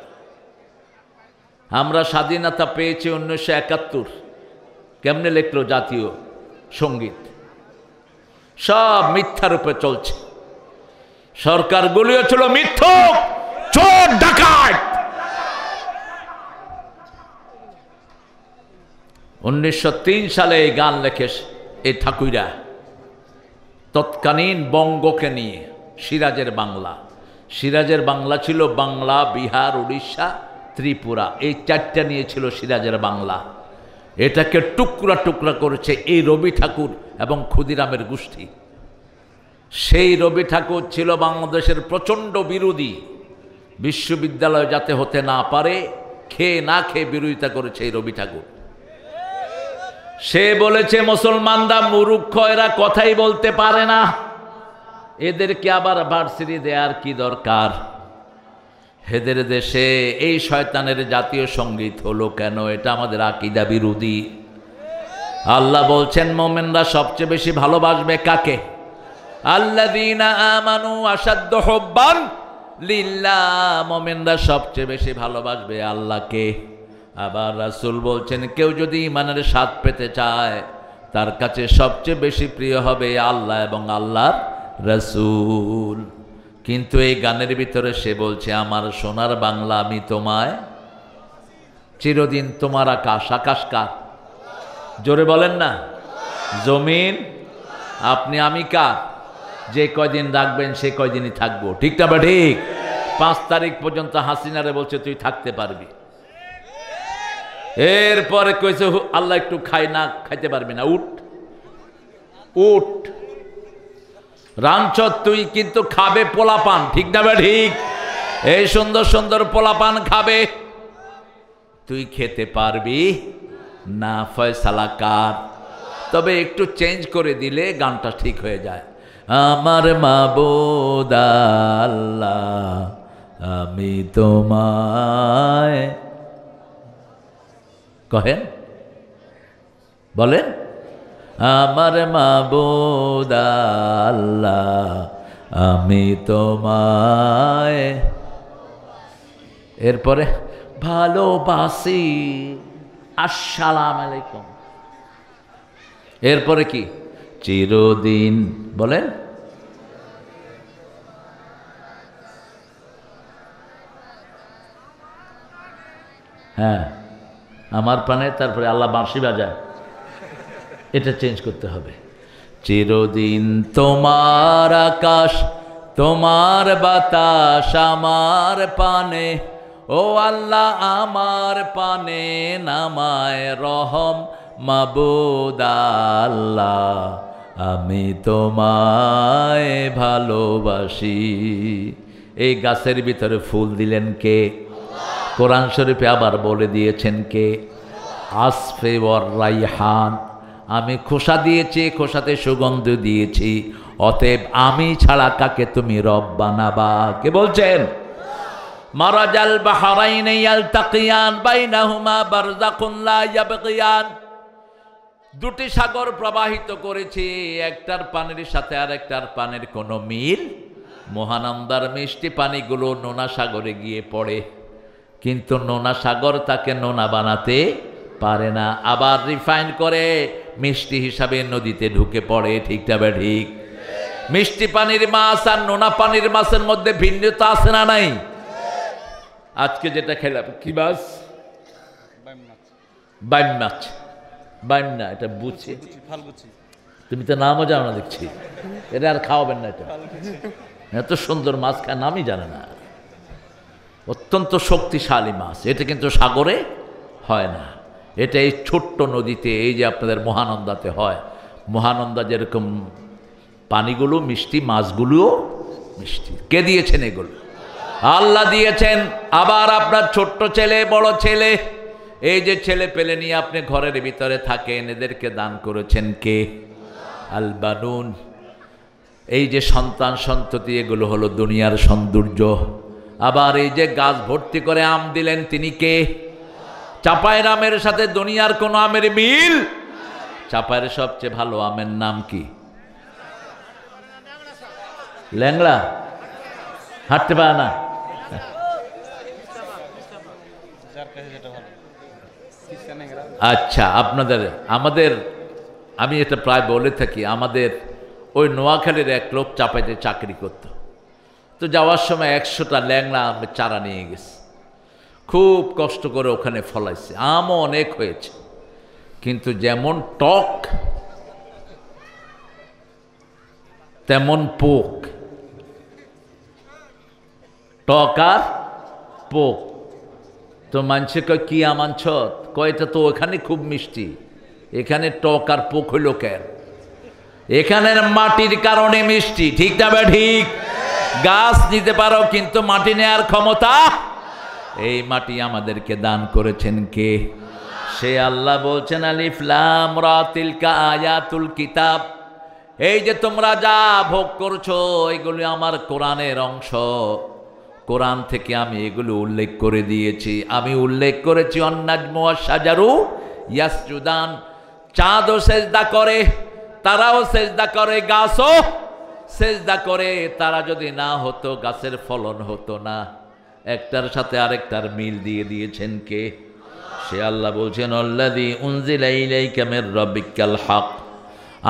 আমরা স্বাধীনতা পেয়েছি 1971। কেমনে লিখলো জাতীয় সঙ্গীত? সব মিথ্যার উপরে চলছে, সরকারগুলিও ছিল মিথ্যুক, চোর ডাকাত। 1903 সালে এই গান লেখে এই ঠাকুরা, তৎকালীন বঙ্গকে নিয়ে। সিরাজের বাংলা, সিরাজের বাংলা ছিল বাংলা, বিহার, উড়িষ্যা, ত্রিপুরা, এই চারটা নিয়ে ছিল সিরাজের বাংলা। এটাকে টুকরা টুকরা করেছে এই রবি ঠাকুর এবং ক্ষুদিরামের গোষ্ঠী। সেই রবি ঠাকুর ছিল বাংলাদেশের প্রচণ্ড বিরোধী, বিশ্ববিদ্যালয় যাতে হতে না পারে খেয়ে না খেয়ে বিরোধিতা করেছে এই রবি ঠাকুর। সে বলেছে মুসলমানরা মূর্খ, এরা কথাই বলতে পারে না, এদেরকে আবার ভার্সিটি দেওয়ার কি দরকার? এদের দেশে এই শয়তানের জাতীয় সঙ্গীত হলো কেন? এটা আমাদের আকীদা বিরোধী। আল্লাহ বলছেন মুমিনরা সবচেয়ে বেশি ভালোবাসবে কাকে? আল্লাযীনা আমানু আশাদ্দু হুব্বান লিল্লাহ, মুমিনরা সবচেয়ে বেশি ভালোবাসবে আল্লাহকে। আবার রাসূল বলছেন কেউ যদি ঈমানের স্বাদ পেতে চায়, তার কাছে সবচেয়ে বেশি প্রিয় হবে আল্লাহ এবং আল্লাহর রাসূল। কিন্তু এই গানের ভিতরে সে বলছে আমার সোনার বাংলা আমি তোমায় চিরদিন, তোমার আকাশ, আকাশ কার? জোরে বলেন না। জমিন আপনি, আমি কার? যে কয়দিন রাখবেন সে কয়দিনই থাকবো, ঠিক না বা ঠিক? 5 তারিখ পর্যন্ত হাসিনারে বলছে তুই থাকতে পারবি, এরপরে কইছে আল্লাহ একটু খাই না, খাইতে পারবি না, উঠ উঠ। রামচর তুই কিন্তু খাবে পোলাপান, ঠিক না বা ঠিক? এই সুন্দর সুন্দর পোলাপান খাবে, তুই খেতে পারবি না, ফয়সালা কার? তবে একটু চেঞ্জ করে দিলে গানটা ঠিক হয়ে যায়। আমার মাবুদ আল্লাহ আমি তোমায়, কহেন বলেন, আমার মাবুদ আল্লাহ আমি তোমায়, এরপরে ভালোবাসি, আসসালামু আলাইকুম, এরপরে কি? চিরদিন, বলেন। হ্যাঁ, আমার প্রাণে, তারপরে আল্লাহ বাঁশি বাজায়, এটা চেঞ্জ করতে হবে। চিরদিন তোমার আকাশ, তোমার বাতাস আমার পানে, ও আল্লাহ আমার পানে নামায় রহম মাবুদ আল্লাহ আমি তোমায় ভালোবাসি। এই গাছের ভিতরে ফুল দিলেন কে? কোরআন শরীফে আবার বলে দিয়েছেন কে? আসফে ওয়ার রাইহান, আমি খোসা দিয়েছি, খোসাতে সুগন্ধ দিয়েছি, অতএব আমি ছাড়া কাকে তুমি রব বানাবা? কে বলছেন? মারাজাল বাহরাইন ইয়ালতাকিয়ান বাইনাহুমা বারযাকুন লা ইয়াবগিয়ান, দুটি সাগর প্রবাহিত করেছি, একটার পানির সাথে আর একটার পানির কোনো মিল। মহানন্দার মিষ্টি পানিগুলো নোনা সাগরে গিয়ে পড়ে, কিন্তু নোনা সাগর তাকে নোনা বানাতে পারে না, আবার রিফাইন করে মিষ্টি হিসাবে নদীতে ঢুকে পড়ে। ঠিক তবে ঠিক? মিষ্টি পানির মাছ আর নোনা পানির মাছের মধ্যে ভিন্নতা আছে না নাই? আজকে যেটা খেলাম কি মাছ? বাইম মাছ। বাইম না, এটা বুঝছি। তুমি তো নামও জানো না দেখছি। এটা আর খাওয়াবেন না। এটা এত সুন্দর মাছ খায় নামই জানে না। অত্যন্ত শক্তিশালী মাছ। এটা কিন্তু সাগরে হয় না, এটা এই ছোট্ট নদীতে, এই যে আপনাদের মহানন্দাতে হয়। মহানন্দা যেরকম পানিগুলো মিষ্টি, মাছগুলোও মিষ্টি। কে দিয়েছেন এগুলো? আল্লাহ দিয়েছেন। আবার আপনার ছোট্ট ছেলে, বড় ছেলে, এই যে ছেলে পেলে নিয়ে আপনি ঘরের ভিতরে থাকেন, এদেরকে দান করেছেন কে? আল বানুন। এই যে সন্তান সন্ততি, এগুলো হলো দুনিয়ার সৌন্দর্য। আবার এই যে গাছ ভর্তি করে আম দিলেন, তিনি কে? চাপায়ের আমের সাথে দুনিয়ার কোন আমের মিল? চাপায়ের সবচেয়ে ভালো আমের নাম কি? ল্যাংড়া, হাঁটতে পারে না। আচ্ছা, আমাদের আমি এটা প্রায় বলে থাকি, আমাদের ওই নোয়াখালীর এক লোক চাপাইতে চাকরি করত। তো যাওয়ার সময় 100টা ল্যাংড়া আমের চারা নিয়ে গেছে। খুব কষ্ট করে ওখানে ফলাইছে, আমও অনেক হয়েছে, কিন্তু যেমন টক তেমন পোক। টক আর পোক। তো মানুষে কয় কি আম আনছ? কয়টা তো ওখানে খুব মিষ্টি, এখানে টক আর পোক হইল কেন? এখানের মাটির কারণে মিষ্টি। ঠিক না বে ঠিক? গাছ নিতে পারো কিন্তু মাটি নেয়ার ক্ষমতা, এই মাটি আমাদেরকে দান করেছেন কে? সে আল্লাহ বলছেন আলিফ লাম রা তিলকা আয়াতুল কিতাব। এই যে তোমরা যা ভোগ করছো, এগুলো আমার কোরআনের অংশ। কোরআন থেকে আমি এগুলো উল্লেখ করে দিয়েছি। আমি উল্লেখ করেছি অন্নাজমু ওয়াশ-শাজারু ইয়াসজুদান। চাঁদও সেজদা করে, তারাও সেজদা করে, গাছও সেজদা করে। তারা যদি না হতো, গাছের ফলন হতো না। একটার সাথে আরেকটার মিল দিয়ে দিয়েছেন কে? সে আল্লাহ বলছেন আল্লাযী উনজিলা ইলাইকা মির রাব্বিকাল হক।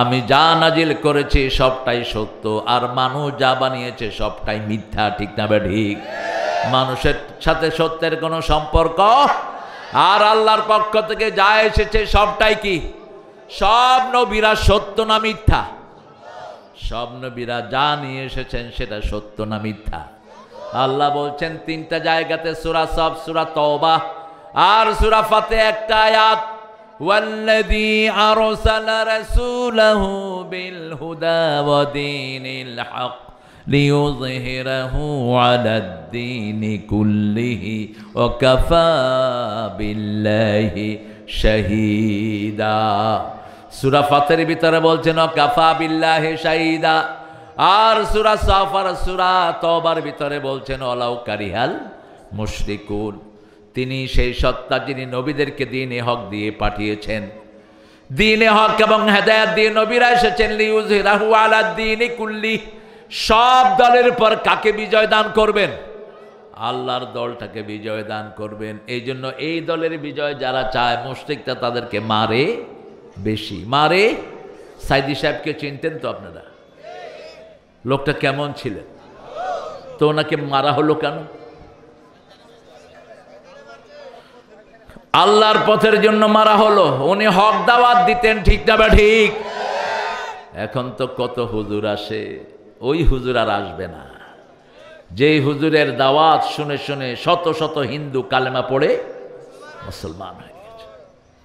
আমি যা নাজিল করেছি সবটাই সত্য, আর মানুষ যা বানিয়েছে সবটাই মিথ্যা। ঠিক না বে ঠিক? মানুষের সাথে সত্যের কোনো সম্পর্ক, আর আল্লাহর পক্ষ থেকে যা এসেছে সবটাই কি? সব নবীরা সত্য না মিথ্যা? সব নবীরা যা নিয়ে এসেছেন সেটা সত্য না মিথ্যা? আল্লাহ বলছেন 3টা জায়গাতে, সূরা সফ, সূরা তওবা আর সূরা ফাতিহা, একটা আয়াত, ওয়াল্লাযী আরসালা রাসূলাহু বিল হুদা ওয়া দীনিল হক লিইয়ুযহিরাহু আলাদ-দীনি কুল্লিহি ওয়া কাফা বিল্লাহি শাহীদা। সূরা ফাতিহার ভিতরে বলছেন ওয়া কাফা বিল্লাহি শাহীদা, আর সূরা সফ আর সূরা তওবার ভিতরে বলছেন ওয়ালাউ কারিহাল মুশরিকুন। তিনি সেই সত্তা যিনি নবীদেরকে দ্বীনে হক দিয়ে পাঠিয়েছেন। দ্বীনে হক এবং হেদায়েত দিয়ে নবীরা এসেছেন লিইয়ুযহিরাহু আলাদ-দীনি কুল্লি। সব দলের পর কাকে বিজয় দান করবেন? আল্লাহর দলটাকে বিজয় দান করবেন। এই জন্য এই দলের বিজয় যারা চায়, মুশরিকরা তাদেরকে মারে, বেশি মারে। সাইদি সাহেবকে চিনতেন তো আপনারা? লোকটা কেমন ছিলেন? তো ওনাকে মারা হলো কেন? আল্লাহর পথের জন্য মারা হলো। উনি হক দাওয়াত দিতেন। ঠিক না বা ঠিক? এখন তো কত হুজুর আসে, ওই হুজুর আর আসবে না। যেই হুজুরের দাওয়াত শুনে শুনে শত শত হিন্দু কালেমা পড়ে মুসলমান হয়ে গেছে।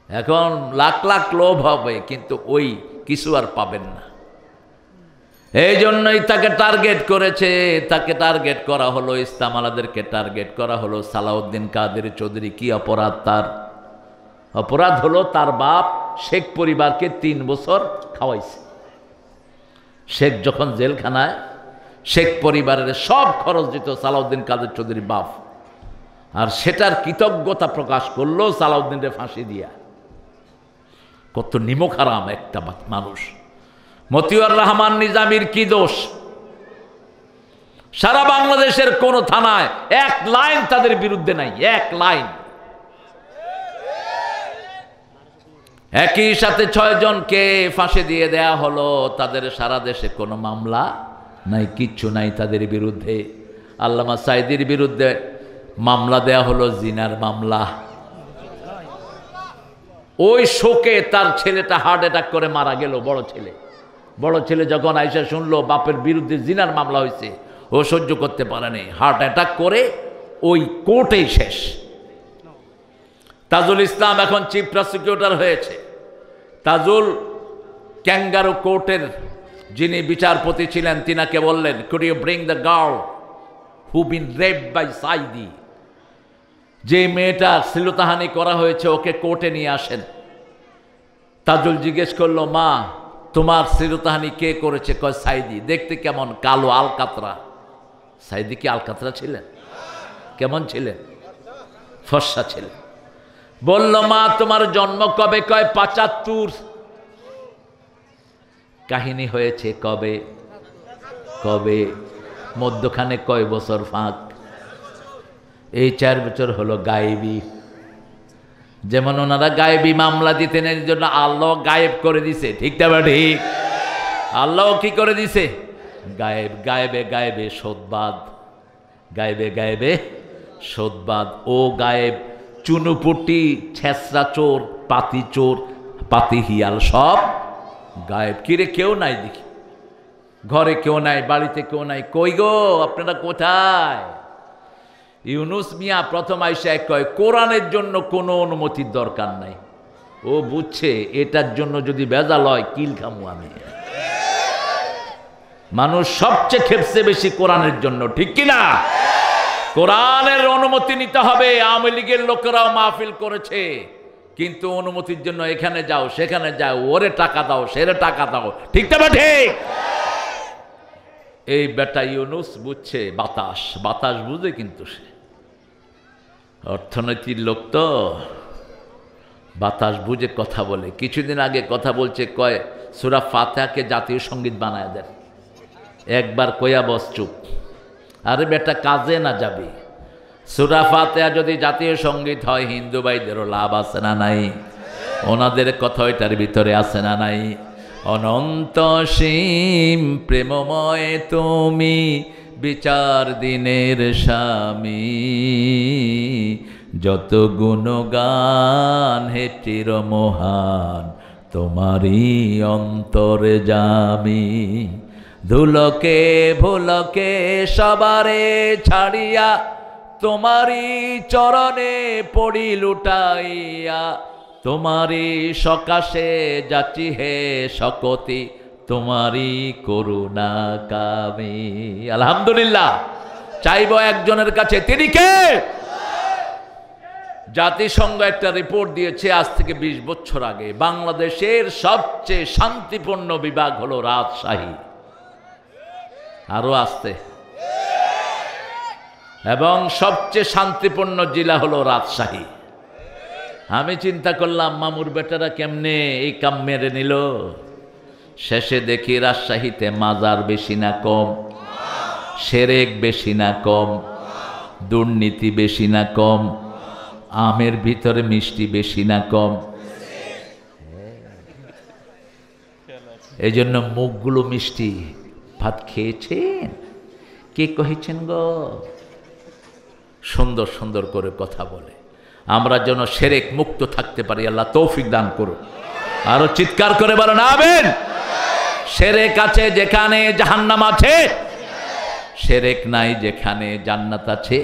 এখন লাখ লাখ লোভ হবে, কিন্তু ওই কিছু আর পাবেন না। এই জন্যই তাকে টার্গেট করেছে। তাকে টার্গেট করা হলো, ইসলাম আলাদেরকে টার্গেট করা হলো। সালাউদ্দিন কাদের চৌধুরী কি অপরাধ? তার অপরাধ হলো তার বাপ শেখ পরিবারকে 3 বছর খাওয়াইছে। শেখ যখন জেলখানায়, শেখ পরিবারের সব খরচ দিত সালাউদ্দিন কাদের চৌধুরী বাপ, আর সেটার কৃতজ্ঞতা প্রকাশ করলো সালাউদ্দিনের ফাঁসি দিয়া। কত নিমক হারাম একটা মানুষ। মতিউর রহমান নিজামীর কি দোষ? সারা বাংলাদেশের কোন থানায় এক লাইন তাদের বিরুদ্ধে নাই, এক লাইন। একই সাথে 6 জনকে ফাঁসি দিয়ে দেয়া হলো, তাদের সারা দেশে কোনো মামলা নাই, কিচ্ছু নাই তাদের বিরুদ্ধে। আল্লামা সাঈদীর বিরুদ্ধে মামলা দেয়া হলো, জিনার মামলা। ওই শোকে তার ছেলেটা হার্ট অ্যাটাক করে মারা গেল। বড় ছেলে যখন আইসা শুনলো বাপের বিরুদ্ধে জিনার মামলা হয়েছে, ও সহ্য করতে পারেনি, হার্ট অ্যাটাক করে ওই কোর্টেই শেষ। তাজুল ইসলাম এখন চিফ প্রসিকিউটর হয়েছে। তাজুল ক্যাঙ্গারু কোর্টের যিনি বিচারপতি ছিলেন, তিনাকে বললেন, could you bring the girl who been raped by Sayeedi, যে মেয়েটা শ্লীলতাহানি করা হয়েছে ওকে কোর্টে নিয়ে আসেন। তাজুল জিজ্ঞেস করলো, মা তোমার শ্লীলতাহানি কে করেছে? কয় সাঈদী। দেখতে কেমন? কালো, আলকাতরা। সাঈদী কি আলকাতরা ছিলেন? কেমন ছিলেন? ফর্সা ছিলেন। বলল, মা তোমার জন্ম কবে? কয় ৭৫। কাহিনী হয়েছে কবে? মধ্যখানে কয় বছর ফাঁক? এই 4 বছর হলো গায়েবী। যেমন ওনারা গায়েবী মামলা দিতেন, এর জন্য আল্লাহ গায়েব করে দিছে। ঠিক না? ঠিক। আল্লাহ কি করে দিছে? গায়েব। গায়েবে শোধবাদ, গায়েবে শোধবাদ। ও গায়েব চুনুপুটি, ছেঁচড়া চোর, পাতি চোর, পাতি হিয়াল সব গায়েব। কিরে কেউ নাই দেখি, ঘরে কেউ নাই, বাড়িতে কেউ নাই। কই গো আপনারা কোথায়? ইউনুস মিয়া প্রথম আইসা কয় কোরআনের জন্য কোনো অনুমতির দরকার নাই। ও বুঝছে এটার জন্য যদি ভেজাল হয় কিল খামু আমি। মানুষ সবচেয়ে খেপছে বেশি কোরআনের জন্য, ঠিক কিনা? কোরআনের অনুমতি নিতে হবে। আওয়ামী লীগের লোকেরাও মাহফিল করেছে, কিন্তু অনুমতির জন্য এখানে যাও সেখানে যাও, ওরে টাকা দাও সেরে টাকা দাও। ঠিক না? ঠিক। এই বেটা ইউনুস বুঝছে বাতাস বুঝে, কিন্তু সে অর্থনীতির লোক তো বাতাস বুঝে কথা বলে। কিছুদিন আগে কথা বলছে, কয় সূরা ফাতিহাকে জাতীয় সঙ্গীত বানায় দেন। একবার কয়া বস চুপ। আরে বেটা কাজে না যাবি? সূরা ফাতিহা যদি জাতীয় সঙ্গীত হয় হিন্দু ভাইদেরও লাভ আছে না নাই? ওনাদের কথা এটার ভিতরে আছে না নাই? অনন্ত সীম প্রেমময় তুমি, বিচার দিনের স্বামী, যত গুণগান হে চির মহান, তোমারই অন্তরে জামি। ধুলকে ভুলকে সবারে ছাড়িয়া, তোমারই চরণে পড়ি লুটাইয়া, তোমারই সকাশে যাচ্ছি হে শকতি, তোমারই করুণা কামি। আলহামদুলিল্লাহ। চাইব একজনের কাছে, তিনি কে? জাতিসংঘ একটা রিপোর্ট দিয়েছে আজ থেকে 20 বছর আগে, বাংলাদেশের সবচেয়ে শান্তিপূর্ণ বিভাগ হলো রাজশাহী। আরো আসতে। এবং সবচেয়ে শান্তিপূর্ণ জেলা হলো রাজশাহী। আমি চিন্তা করলাম মামুর বেটারা কেমনে এই কাম মেরে নিল। শেষে দেখি রাজশাহীতে মাজার বেশি না কম, শিরক বেশি না কম, দুর্নীতি বেশি না কম, আমের ভিতরে মিষ্টি বেশি না কম। এই জন্য মুখগুলো মিষ্টি। ভাত খেয়েছেন? কে কহেছেন গো? সুন্দর সুন্দর করে কথা বলে। আমরা যেন শিরক মুক্ত থাকতে পারি, আল্লাহ তৌফিক দান করুন। আরো চিৎকার করে বলেন আমিন। শিরক আছে যেখানে জাহান্নাম আছে, শিরক নাই যেখানে জান্নাত আছে।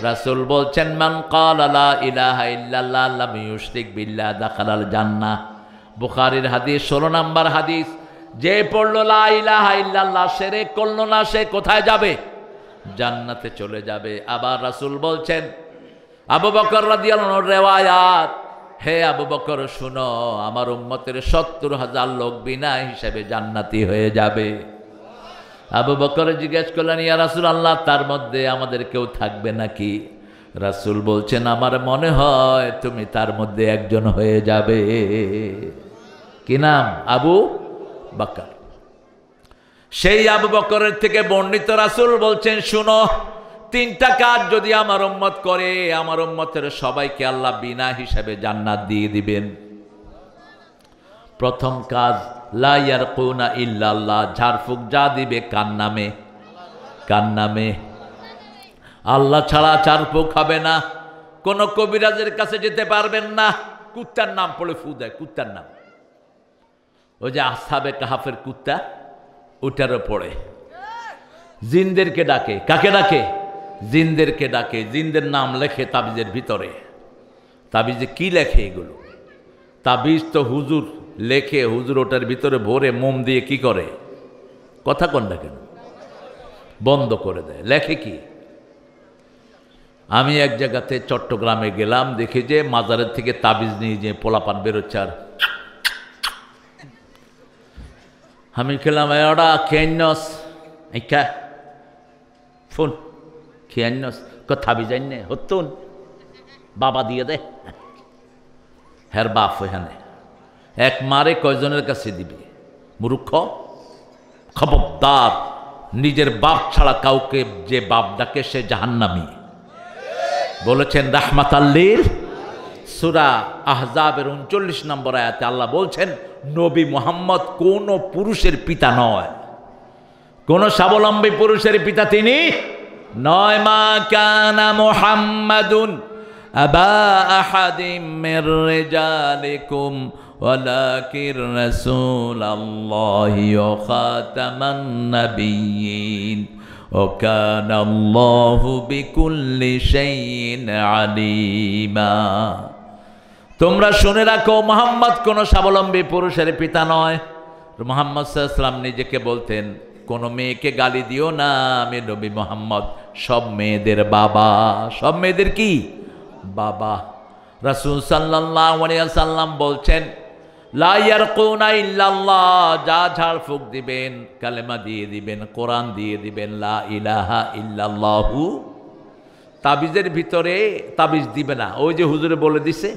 রাসূল বলছেন, মান ক্বালা লা ইলাহা ইল্লাল্লাহ লাম ইউশরিক বিল্লাহ দাখালাল জান্নাহ। বুখারীর হাদিস, 16 নম্বর হাদিস। যে পড়লো লা ইলাহা ইল্লাল্লাহ, শিরক করলো না, সে কোথায় যাবে? জান্নাতে চলে যাবে। আবার রাসূল বলছেন, আবু বকর রাদিয়াল্লাহু আনহুর রিওয়ায়াত, হে আবু বকর শুনো, আমার উম্মতের ৭০,০০০ লোক বিনা হিসাবে জান্নাতি হয়ে যাবে। আবু বকর জিজ্ঞেস করলেন, ইয়া রাসূলুল্লাহ, তার মধ্যে আমাদের কেউ থাকবে নাকি? রাসূল বলছেন, আমার মনে হয় তুমি তার মধ্যে একজন হয়ে যাবে। কি নাম? আবু বকর। সেই আবু বকরের থেকে বর্ণিত রাসূল বলছেন, শুনো, তিনটা কাজ যদি আমার উম্মত করে, আমার উম্মতের সবাইকে আল্লাহ বিনা হিসাবে জান্নাত দিয়ে দিবেন। প্রথম কাজ, লা ইয়ারকুনা ইল্লাল্লাহ, ঝাড়ফুঁক যা দিবে কার নামে? কার নামে? আল্লাহ ছাড়া ঝাড়ফুঁক হবে না। কোন কবিরাজের কাছে যেতে পারবেন না। কুত্তার নাম পড়ে ফু দেয়, কুত্তার নাম। ওই যে আসহাবে কাহাফের কুত্তা, ওটারও পড়ে। জিনদেরকে ডাকে। কাকে ডাকে? জিনদেরকে ডাকে। জিনদের নাম লেখে তাবিজের ভিতরে। তাবিজে কি লেখে এগুলো? তাবিজ তো হুজুর লেখে, হুজুর ওটার ভিতরে ভরে মোম দিয়ে কি করে? কথা কোন ডাকেন? বন্ধ করে দেয়। লেখে কি? আমি এক জায়গাতে চট্টগ্রামে গেলাম, দেখি যে মাজারের থেকে তাবিজ নিয়ে যে পোলাপান বেরোচ্ছে। আর আমি খেলাম, ওরা খেয়ান্নস এইকা ফোন খেয়ান্নস তাবিজ আইনে হতুন বাবা দিয়ে দে। হ্যার বাপ এখানে এক মারে কয়জনের কাছে দিবি? মূর্খ, খবরদার। নিজের বাপ ছাড়া কাউকে যে বাপ ডাকে সে জাহান্নামী। বলেছেন রাহমাতাল্লিল। সূরা আহজাবের 39 নম্বর আয়াতে আল্লাহ বলছেন, নবী মুহাম্মদ কোন পুরুষের পিতা নয়, কোন স্বাবলম্বী পুরুষের পিতা তিনি নয়। মা কানা মুহাম্মাদুন আবা আহাদিম মির রিজালিকুম ওয়ালাকির রাসূলুল্লাহি ওয়া খাতামান নাবিয়্যিন ওয়া কানা আল্লাহু বিকুল্লি শাইইন আলিমা। তোমরা শুনে রাখো, মুহাম্মদ কোন স্বাবলম্বী পুরুষের পিতা নয়। মুহাম্মদ সাল্লাল্লাহু আলাইহি ওয়াসাল্লাম নিজেকে বলতেন, কোন মেয়েকে গালি দিও না, আমি নবী মুহাম্মদ সব মেয়েদের বাবা। সব মেয়েদের কি? বাবা। রাসূল সাল্লাল্লাহু আলাইহি ওয়াসাল্লাম বলছেন, লা ইয়ারকুনা ইল্লাল্লাহ, যা ঝাড়ফুঁক দিবেন, কালেমা দিয়ে দিবেন, কোরআন দিয়ে দিবেন, লা ইলাহা ইল্লাল্লাহু। তাবিজের ভিতরে তাবিজ দিবে না। ওই যে হুজুরে বলে দিছে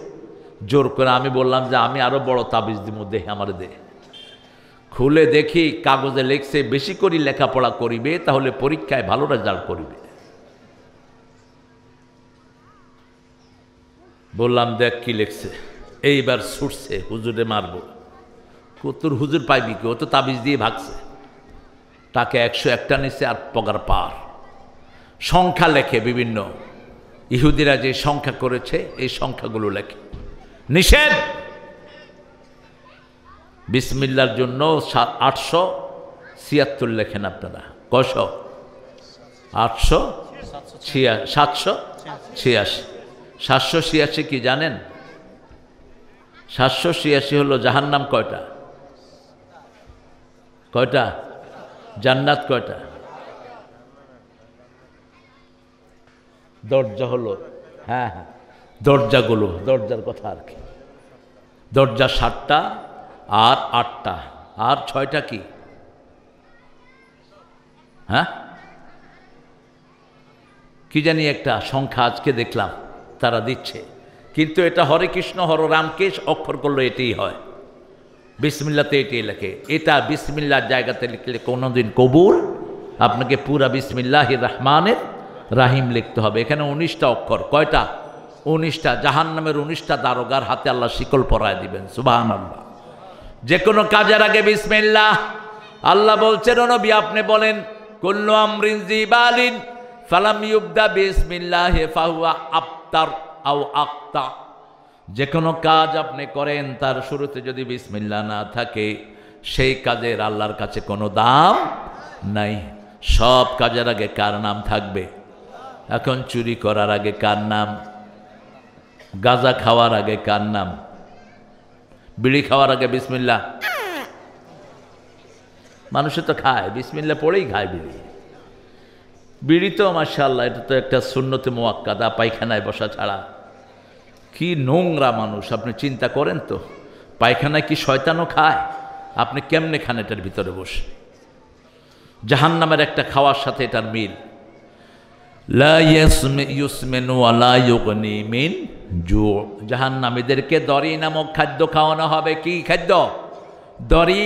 জোর করে। আমি বললাম যে আমি আরো বড় তাবিজ দিব, দে আমার দে। খুলে দেখি কাগজে লেখছে, বেশি করে লেখাপড়া করিবে তাহলে পরীক্ষায় ভালো রেজাল্ট করিবে। বললাম দেখ কি লেখছে। এইবার ছুটছে, হুজুরে মারবো। তোর হুজুর পাইবি কি? ও তো তাবিজ দিয়ে ভাগছে। তাকে 101টা নিচ্ছে আর পগার পার। সংখ্যা লেখে বিভিন্ন। ইহুদিরা যে সংখ্যা করেছে এই সংখ্যাগুলো লেখে। নিষেধ। বিসমিল্লার জন্য 876 লেখেন আপনারা। কয়শ? 786। 786 কি জানেন? 786 হলো জাহান্নাম কয়টা? কয়টা? জান্নাত কয়টা? দরজা হলো, হ্যাঁ হ্যাঁ, দরজাগুলো, দরজার কথা আর কি। দরজা 7টা আর 8টা আর 6টা কি? হ্যাঁ কি জানি একটা সংখ্যা আজকে দেখলাম তারা দিচ্ছে, কিন্তু এটা হরে কৃষ্ণ হর রামকে অক্ষর করলে এটাই হয়। বিসমিল্লাতে এটাই লেখে। এটা বিসমিল্লার জায়গাতে লিখলে কোনোদিন কবুল। আপনাকে পুরা বিসমিল্লাহির রহমানির রাহিম লিখতে হবে। এখানে 19টা অক্ষর। কয়টা? 19টা। জাহান্নামের 19টা দারোগার হাতে আল্লাহ শিকল পরায় দিবেন। সুবহানাল্লাহ। যে কোনো কাজের আগে বিসমিল্লাহ। আল্লাহ বলছেন, ও নবী আপনি বলেন, কুল্লু আমরিন জিবালিন ফালাম ইউবদা বিসমিল্লাহি ফাহুয়া আবতার আও আকতা। যে কোনো কাজ আপনি করেন তার শুরুতে যদি বিসমিল্লাহ না থাকে সেই কাজের আল্লাহর কাছে কোনো দাম নাই। সব কাজের আগে কার নাম থাকবে? এখন চুরি করার আগে কার নাম? গাঁজা খাওয়ার আগে কার নাম? বিড়ি খাওয়ার আগে বিসমিল্লাহ। মানুষে তো খায়, বিসমিল্লাহ পড়েই খায় বিড়ি। বিড়ি তো মাশাআল্লাহ এটা তো একটা সুন্নতে মুআক্কাদা, পায়খানায় বসা ছাড়া। কি নোংরা মানুষ আপনি চিন্তা করেন তো। পায়খানায় কি শয়তানও খায়? আপনি কেমনে খান এটার ভিতরে বসে? জাহান্নামের একটা খাওয়ার সাথে এটার মিল। লা ইউসমিনু ওয়া লা ইউগনি মিন জু। জাহান্নামীদেরকে দরি নামক খাদ্য খাওয়ানো হবে। কি খাদ্য? দরি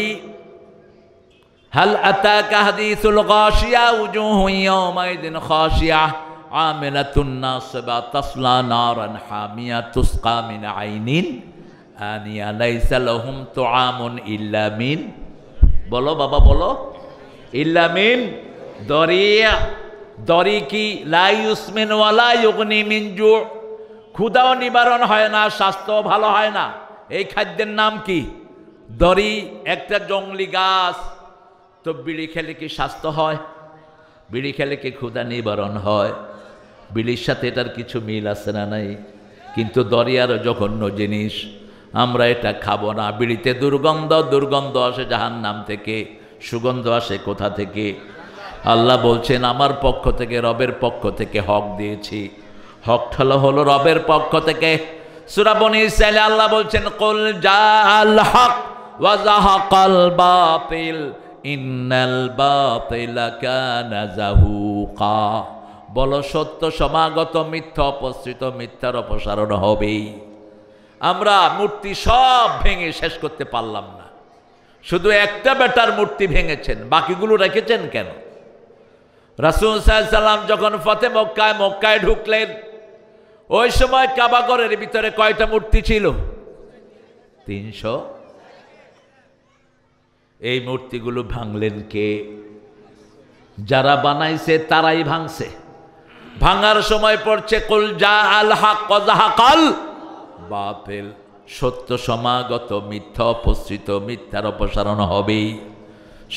হাল আতাকা হাদিসুল গাশিয়া উজুহু ইয়াওমাইদিন খাশিয়া আমিলাতুন নাসিবা তাসলা নারান হামিয়া তুসকা মিন আইনিন আনিয়া লাইসা লাহুম তুআমুন ইল্লা মিন, বলো বাবা বলো, ইল্লা মিন দরিয়া। দরি কি? লা ইউসমিন ওয়ালা ইউগনি মিন জু, ক্ষুধাও নিবারণ হয় না, স্বাস্থ্য ভালো হয় না। এই খাদ্যের নাম কি? দরি। একটা জংলি গাছ। তো বিড়ি খেলে কি স্বাস্থ্য হয়? বিড়ি খেলে কি ক্ষুধা নিবারণ হয়? বিড়ির সাথে এটার কিছু মিল আছে না নাই? কিন্তু দরি আরও জঘন্য জিনিস, আমরা এটা খাবো না। বিড়িতে দুর্গন্ধ, দুর্গন্ধ আসে জাহান্নাম থেকে। সুগন্ধ আসে কোথা থেকে? আল্লাহ বলছেন আমার পক্ষ থেকে, রবের পক্ষ থেকে হক দিয়েছি। হকটা হলো রবের পক্ষ থেকে। সূরা বনী ইসরাঈল আল্লাহ বলছেন কুল জাআল হক ওয়া যাহাকাল বাতিল ইন্নাল বাতিলা কানা যাহুকা। বলো সত্য সমাগত, মিথ্যা অপসৃত, মিথ্যার অপসারণ হবেই। আমরা মূর্তি সব ভেঙে শেষ করতে পারলাম না, শুধু একটা বেটার মূর্তি ভেঙেছেন, বাকিগুলো রেখেছেন কেন? রাসূল সাল্লাল্লাহু আলাইহি ওয়াসাল্লাম যখন ফতে মক্কায় ঢুকলেন, ওই সময় কাবা ঘরের ভিতরে কয়টা মূর্তি ছিল? 300। এই মূর্তিগুলো ভাঙলেন কে? যারা বানাইছে তারাই ভাঙছে। ভাঙার সময় পড়ছে কুল জাআল হক ওয়া যাহাকাল বাতিল, সত্য সমাগত, মিথ্যা অপসৃত, মিথ্যার অপসারণ হবেই।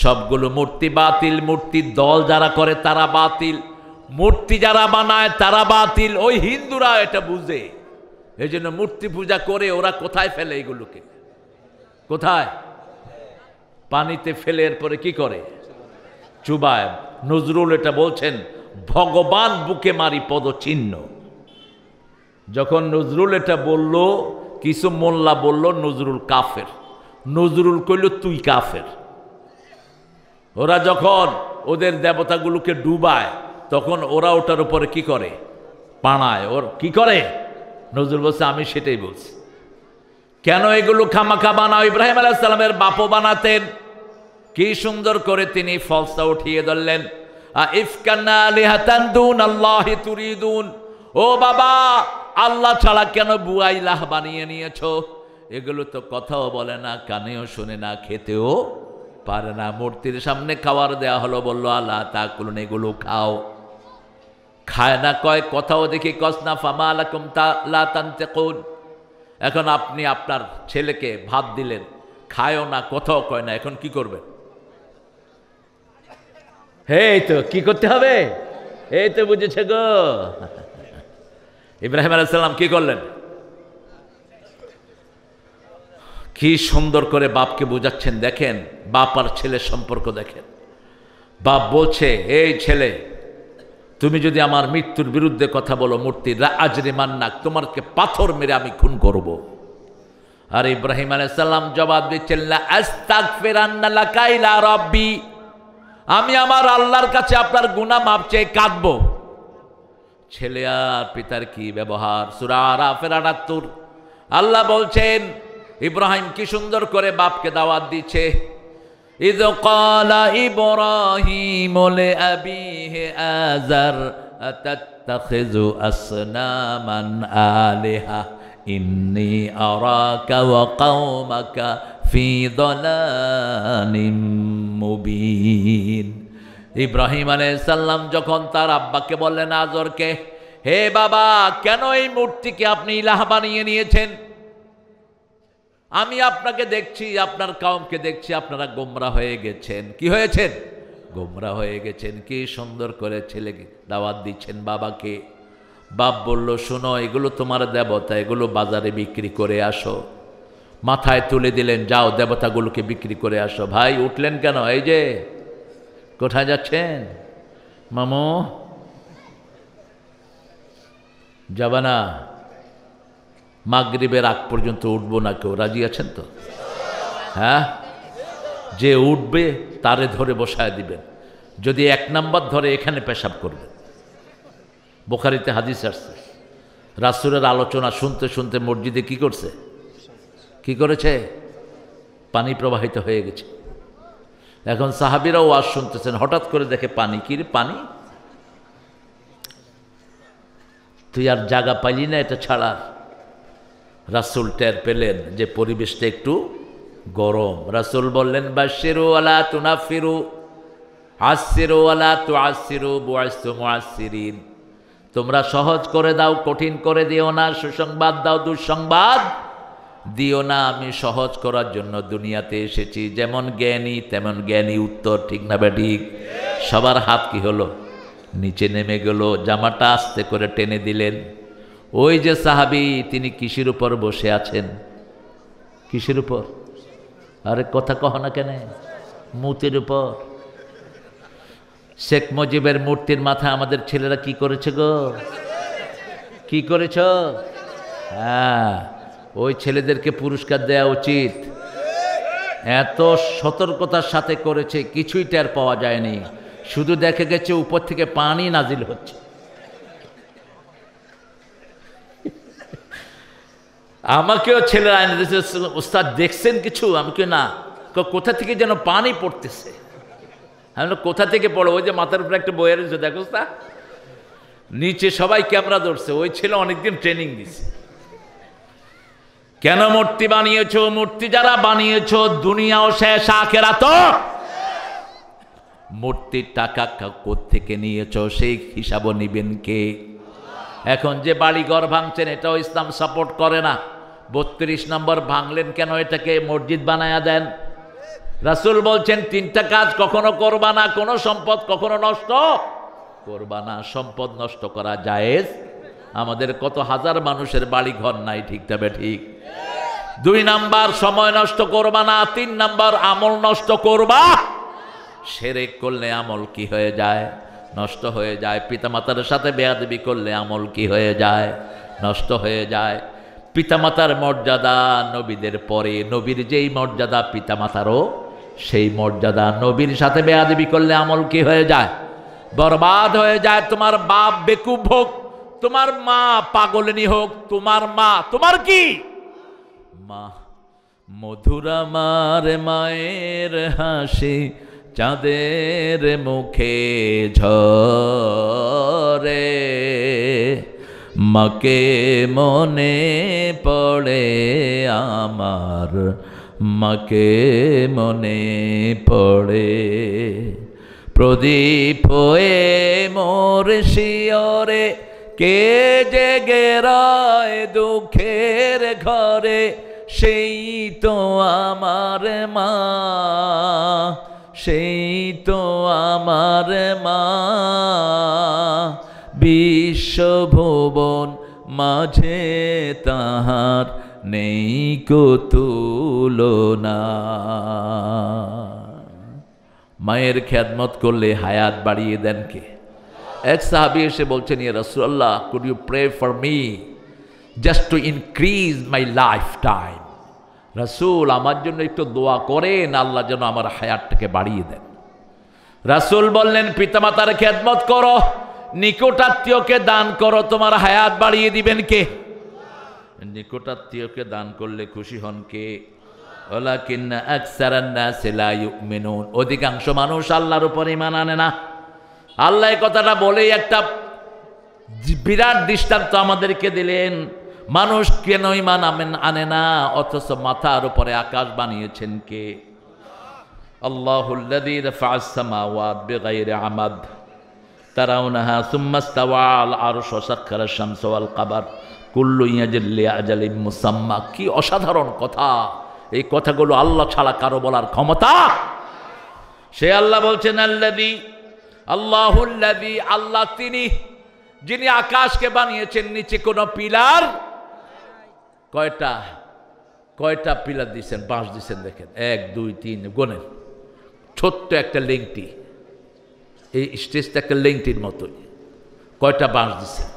সবগুলো মূর্তি বাতিল। মূর্তির দল যারা করে তারা বাতিল, মূর্তি যারা বানায় তারা বাতিল। ওই হিন্দুরা এটা বুঝে, এই জন্য মূর্তি পূজা করে। ওরা কোথায় ফেলে এগুলোকে? কোথায়? পানিতে ফেলে এরপরে কি করে? চুবায়। নজরুল এটা বলছেন, ভগবান বুকে মারি পদচিহ্ন। যখন নজরুল এটা বলল, কিছু মোল্লা বলল নজরুল কাফের। নজরুল কইল তুই কাফের। ওরা যখন ওদের দেবতাগুলোকে ডুবায়, তখন ওরা ওটার উপরে কি করে? পানায়। ওর কি করে? নজরুল বলছে আমি সেটাই বলছি। কেন এগুলো খামাখা বানাও? ইব্রাহিম আলাইহিস সালামের বাপও বানাতেন। কি সুন্দর করে তিনি ফলসটা উঠিয়ে ধরলেন, ইফকান্না আলিহাতান দুনাল্লাহি তুরিদুন। ও বাবা, আল্লাহ ছাড়া কেন বুয়াইলাহ বানিয়ে নিয়েছো? এগুলো তো কথাও বলে না, কানেও শোনে না, খেতেও পারে না। মূর্তির সামনে খাবার দেয়া হলো, বললো আল্লাহ তাকুলুন, এগুলো খাও। খায় না, কয় কথাও দেখি কসনা ফামা লাকুম লা তানতিকুন। এখন আপনি আপনার ছেলেকে ভাত দিলেন, খায়ও না, কথাও কয় না, এখন কি করবেন? এই তো কি করতে হবে? এই তো বুঝেছে গো। ইব্রাহিম আলাইহিস সালাম কি করলেন? কি সুন্দর করে বাপকে বোঝাচ্ছেন। দেখেন বাপ আর ছেলের সম্পর্ক দেখেন। বাপ বলছে, এই ছেলে, তুমি যদি আমার মৃত্যুর বিরুদ্ধে কথা বলো, মূর্তির আজরি মান্নাক, তোমাকে পাথর মেরে আমি খুন করব। আর ইব্রাহিম আলাইহিস সালাম জবাব দিচ্ছেন, লা আস্তাগফিরান্না লাকা ইলা রাব্বি, আমি আমার আল্লাহর কাছে আপনার গুনাহ মাপ চেয়ে কাঁদবো। ছেলে আর পিতার কি ব্যবহার! সূরা আরাফের ৭৮ আল্লাহ বলছেন, ইব্রাহিম কি সুন্দর করে বাপকে দাওয়াত দিচ্ছে। ইয ক্বালা ইব্রাহিম লিআবিহি আযার আতাত্তাখিযু আসনামান আলিহা ইন্নী আরাকা ওয়া কওমাকা ফি দালালিম মুবিন। ইব্রাহিম আলাইহিস সালাম যখন তার আব্বাকে বললেন, আজরকে, হে বাবা, কেন এই মূর্তিকে আপনি ইলাহ বানিয়ে নিয়েছেন? আমি আপনাকে দেখছি, আপনার কওমকে দেখছি, আপনারা গোমরা হয়ে গেছেন। কি হয়েছেন? গোমরা হয়ে গেছেন। কি সুন্দর করে ছেলেকে দাওয়াত দিচ্ছেন বাবাকে। বাপ বলল, শোনো, এগুলো তোমার দেবতা, এগুলো বাজারে বিক্রি করে আসো। মাথায় তুলে দিলেন, যাও দেবতাগুলোকে বিক্রি করে আসো। ভাই উঠলেন কেন? এই যে কোথায় যাচ্ছেন? মামু যাবা না? মাগরিবের আগ পর্যন্ত উঠবো না। কেউ রাজি আছেন তো? হ্যাঁ, যে উঠবে তারে ধরে বসায় দিবেন। যদি ১ নাম্বার ধরে এখানে পেশাব করবে। বুখারীতে হাদিস আসছে, রাসূলের আলোচনা শুনতে শুনতে মসজিদে কি করছে? কি করেছে? পানি প্রবাহিত হয়ে গেছে। এখন সাহাবীরাও ওয়াজ শুনতেছেন, হঠাৎ করে দেখে পানি। কি রে পানি? তুই আর জায়গা পাইলি না এটা ছাড়ার। রাসূল টের পেলেন যে পরিবেশটা একটু গরম। রাসূল বললেন, বাশিরু ওয়ালা তুনাফিরু, আশিরু ওয়ালা তুআসিরু, বুইসতু মুআসসিরিন। তোমরা সহজ করে দাও, কঠিন করে দিও না। সুসংবাদ দাও, দুঃসংবাদ দিও না। আমি সহজ করার জন্য দুনিয়াতে এসেছি। যেমন জ্ঞানী তেমন জ্ঞানী উত্তর, ঠিক না ঠিক? সবার হাত কি হলো? নিচে নেমে গেল। জামাটা আস্তে করে টেনে দিলেন। ওই যে সাহাবী, তিনি কিসের উপর বসে আছেন? কিসের উপর? আরে কথা কহ না কেন? মুতির উপর। শেখ মুজিবের মূর্তির মাথায় আমাদের ছেলেরা কি করেছে গো? কি করেছ? হ্যাঁ, ওই ছেলেদেরকে পুরস্কার দেওয়া উচিত। এত সতর্কতার সাথে করেছে, কিছুই টের পাওয়া যায়নি। শুধু দেখে গেছে উপর থেকে পানি নাজিল হচ্ছে। আমাকেও ছেলেরা এনে দিয়েছে, ওস্তাদ দেখছেন কিছু? আমি কি না, কোথা থেকে যেন পানি পড়তেছে। আমি কোথা থেকে পড়ো? ওই যে মাথার উপরে একটা বইয়ের রয়েছে, দেখো তা নিচে সবাই ক্যামেরা ধরছে। ওই ছেলে অনেকদিন ট্রেনিং দিছে। কেন মূর্তি বানিয়েছো? মূর্তি যারা বানিয়েছো দুনিয়াও শেষ, আখিরাতও। মূর্তির টাকা কোত্থেকে নিয়েছো সেই হিসাবও নিবেন কে? এখন যে বাড়িঘর ভাঙছেন এটাও ইসলাম সাপোর্ট করে না। 32 নম্বর ভাঙলেন কেন? এটাকে মসজিদ বানায়া দেন। রাসূল বলছেন 3টা কাজ কখনো করবা না। কোনো সম্পদ কখনো নষ্ট করবা না। সম্পদ নষ্ট করা জায়েজ। আমাদের কত হাজার মানুষের বাড়ি ঘর নাই, ঠিক তবে ঠিক। 2 নাম্বার সময় নষ্ট করবা না। 3 নাম্বার আমল নষ্ট করবা। শিরক করলে আমল কি হয়ে যায়? নষ্ট হয়ে যায়। পিতামাতার সাথে বেয়াদবি করলে আমল কি হয়ে যায়? নষ্ট হয়ে যায়। পিতামাতার মর্যাদা নবীদের পরে, নবীর যেই মর্যাদা পিতামাতারও সেই মর্যাদা। নবীর সাথে বেয়াদবি করলে আমল কি হয়ে যায়? বরবাদ হয়ে যায়। তোমার বাপ বেকুব হোক, তোমার মা পাগলিনী হোক, তোমার মা তোমার কি মা। মধুর আমার মায়ের হাসি চাঁদের মুখে ঝরে, মাকে মনে পড়ে আমার, মাকে মনে পড়ে। প্রদীপ হয়ে মোর শিয়রে কে জেগে রয় দুঃখের ঘরে, সেই তো আমার মা, সেই তো আমার মা। বিশ্বভুবন মাঝে তাহার নেই কো তুলনা। মায়ের খেদমত করলে হায়াত বাড়িয়ে দেন কে? এক সাহাবী এসে বলছেন, ইয়া রাসূলুল্লাহ, could you pray for me just to increase my lifetime. রাসূল, আমার জন্য একটু দোয়া করেন, আল্লাহ যেন আমার হায়াতটাকে বাড়িয়ে দেন। রাসূল বললেন, পিতামাতার খেদমত করো, নিকটাত্মীয়কে দান করো, তোমার হায়াত বাড়িয়ে দিবেন কে? নিকটাত্মীয়কে দান করলে খুশি হন কে? ওয়ালাকিন্না আকসারান নাসি লা ইউমিনুন। অধিকাংশ মানুষ আল্লাহর উপর ঈমান আনে না। আল্লাহ এই কথাটা বলেই একটা বিরাট দৃষ্টান্ত আমাদেরকে দিলেন। মানুষ কেন ঈমান আনে না, অথচ মাথার উপরে আকাশ বানিয়েছেন কে? আল্লাহুল্লাযী রাফা'আস সামাওয়াত বিগাইরি আমাদ তারাউনাহা সুম্মা ইসতাওয়া আল আরশ ওয়া সাখখারা আশ-শামসা ওয়াল কামার কুল্লুন ইয়াজরি লিআজালিন মুসাম্মা। কি অসাধারণ কথা! এই কথাগুলো আল্লাহ ছাড়া কারো বলার ক্ষমতা। সে আল্লাহ বলছেন, আল্লাহুল্লাযী, আল্লাহ তিনি যিনি আকাশকে বানিয়েছেন, নিচে কোনো পিলার। কয়টা পিলার দিচ্ছেন? বাঁশ দিচ্ছেন, দেখেন 1 2 3 গোনেন। ছোট্ট একটা লেংটি, এই স্টেজটা একটা লেংটির মতোই। কয়টা বাঁশ দিচ্ছেন?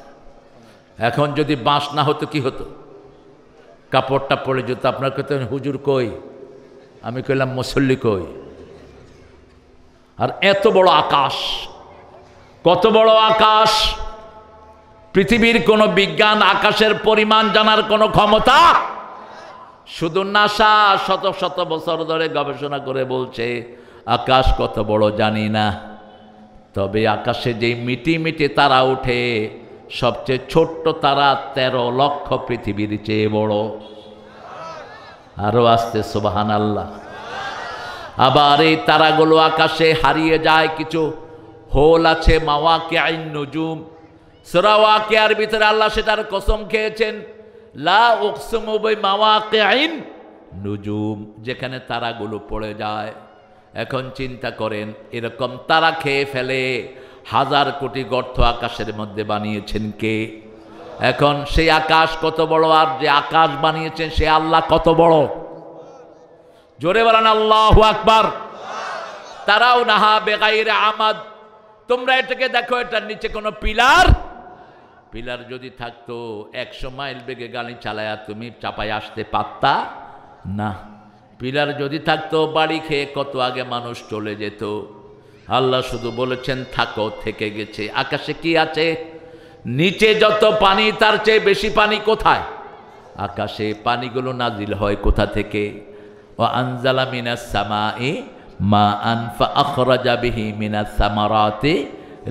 এখন যদি বাঁশ না হতো কি হতো? কাপড়টা পড়ে যেত। আপনার কথা, হুজুর কই? আমি কইলাম মুসল্লি কই? আর এত বড় আকাশ, কত বড় আকাশ! পৃথিবীর কোন বিজ্ঞান আকাশের পরিমাণ জানার কোনো ক্ষমতা। শুধু নাসা শত শত বছর ধরে গবেষণা করে বলছে আকাশ কত বড় জানি না, তবে আকাশে যে মিটি মিটি তারা ওঠে, সবচেয়ে ছোট্ট তারা 13 লক্ষ পৃথিবীর চেয়ে বড়। আরো আসতে সুবহানাল্লাহ। আবার এই তারাগুলো আকাশে হারিয়ে যায়, কিছু হোল আছে, মাওয়াকিআন নুজুম। সূরা ওয়াকিয়ার ভিতরে আল্লাহ সেটার কসম খেয়েছেন, লা উকসিমু বিমাওয়াকিআন নুজুম, যেখানে তারাগুলো পড়ে যায়। এখন চিন্তা করেন, এরকম তারা খেয়ে ফেলে 1000 কোটি গর্ত আকাশের মধ্যে বানিয়েছেন কে? এখন সেই আকাশ কত বড়, আর যে আকাশ বানিয়েছেন সে আল্লাহ কত বড়? জোরে বলেন আল্লাহু আকবার। তারাও নাহা বেগাইরে আমাদ, তোমরা এটাকে দেখো, এটার নিচে কোনো পিলার যদি থাকতো 100 মাইল বেগে গাড়ি চালায়া তুমি চাপায় আসতে পারতা না। পিলার যদি থাকতো বাড়ি খেয়ে কত আগে মানুষ চলে যেত। আল্লাহ শুধু বলেছেন থাকো, থেকে গেছে। আকাশে কি আছে? নিচে যত পানি তার চেয়ে বেশি পানি কোথায়? আকাশে। পানিগুলো নাজিল হয় কোথা থেকে? ওয়া আনজালা মিনাস সামাই মাআন ফাআখরাজা বিহি মিনাস সামারাতি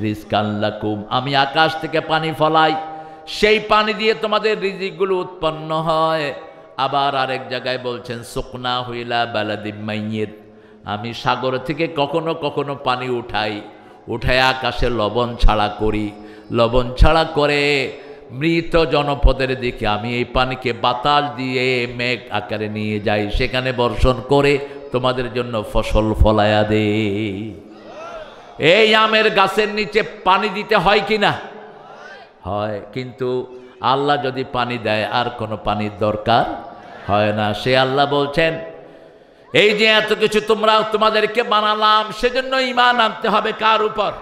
রিজকান লাকুম। আমি আকাশ থেকে পানি ফলাই, সেই পানি দিয়ে তোমাদের রিজিকগুলো উৎপন্ন হয়। আবার আরেক জায়গায় বলছেন সুকনা হুইলা বালাদিম মাইয়িত, আমি সাগর থেকে কখনো কখনো পানি উঠাই আকাশে লবণ ছাড়া করি, লবণ ছাড়া করে মৃত জনপদের দিকে আমি এই পানিকে বাতাস দিয়ে মেঘ আকারে নিয়ে যাই, সেখানে বর্ষণ করে তোমাদের জন্য ফসল ফলায়া দে। এই আমের গাছের নিচে পানি দিতে হয় কি না? হয়। কিন্তু আল্লাহ যদি পানি দেয় আর কোনো পানির দরকার হয় না। সে আল্লাহ বলছেন, এই যে এত কিছু তোমাদেরকে বানালাম, সেজন্য ঈমান আনতে হবে কার উপর?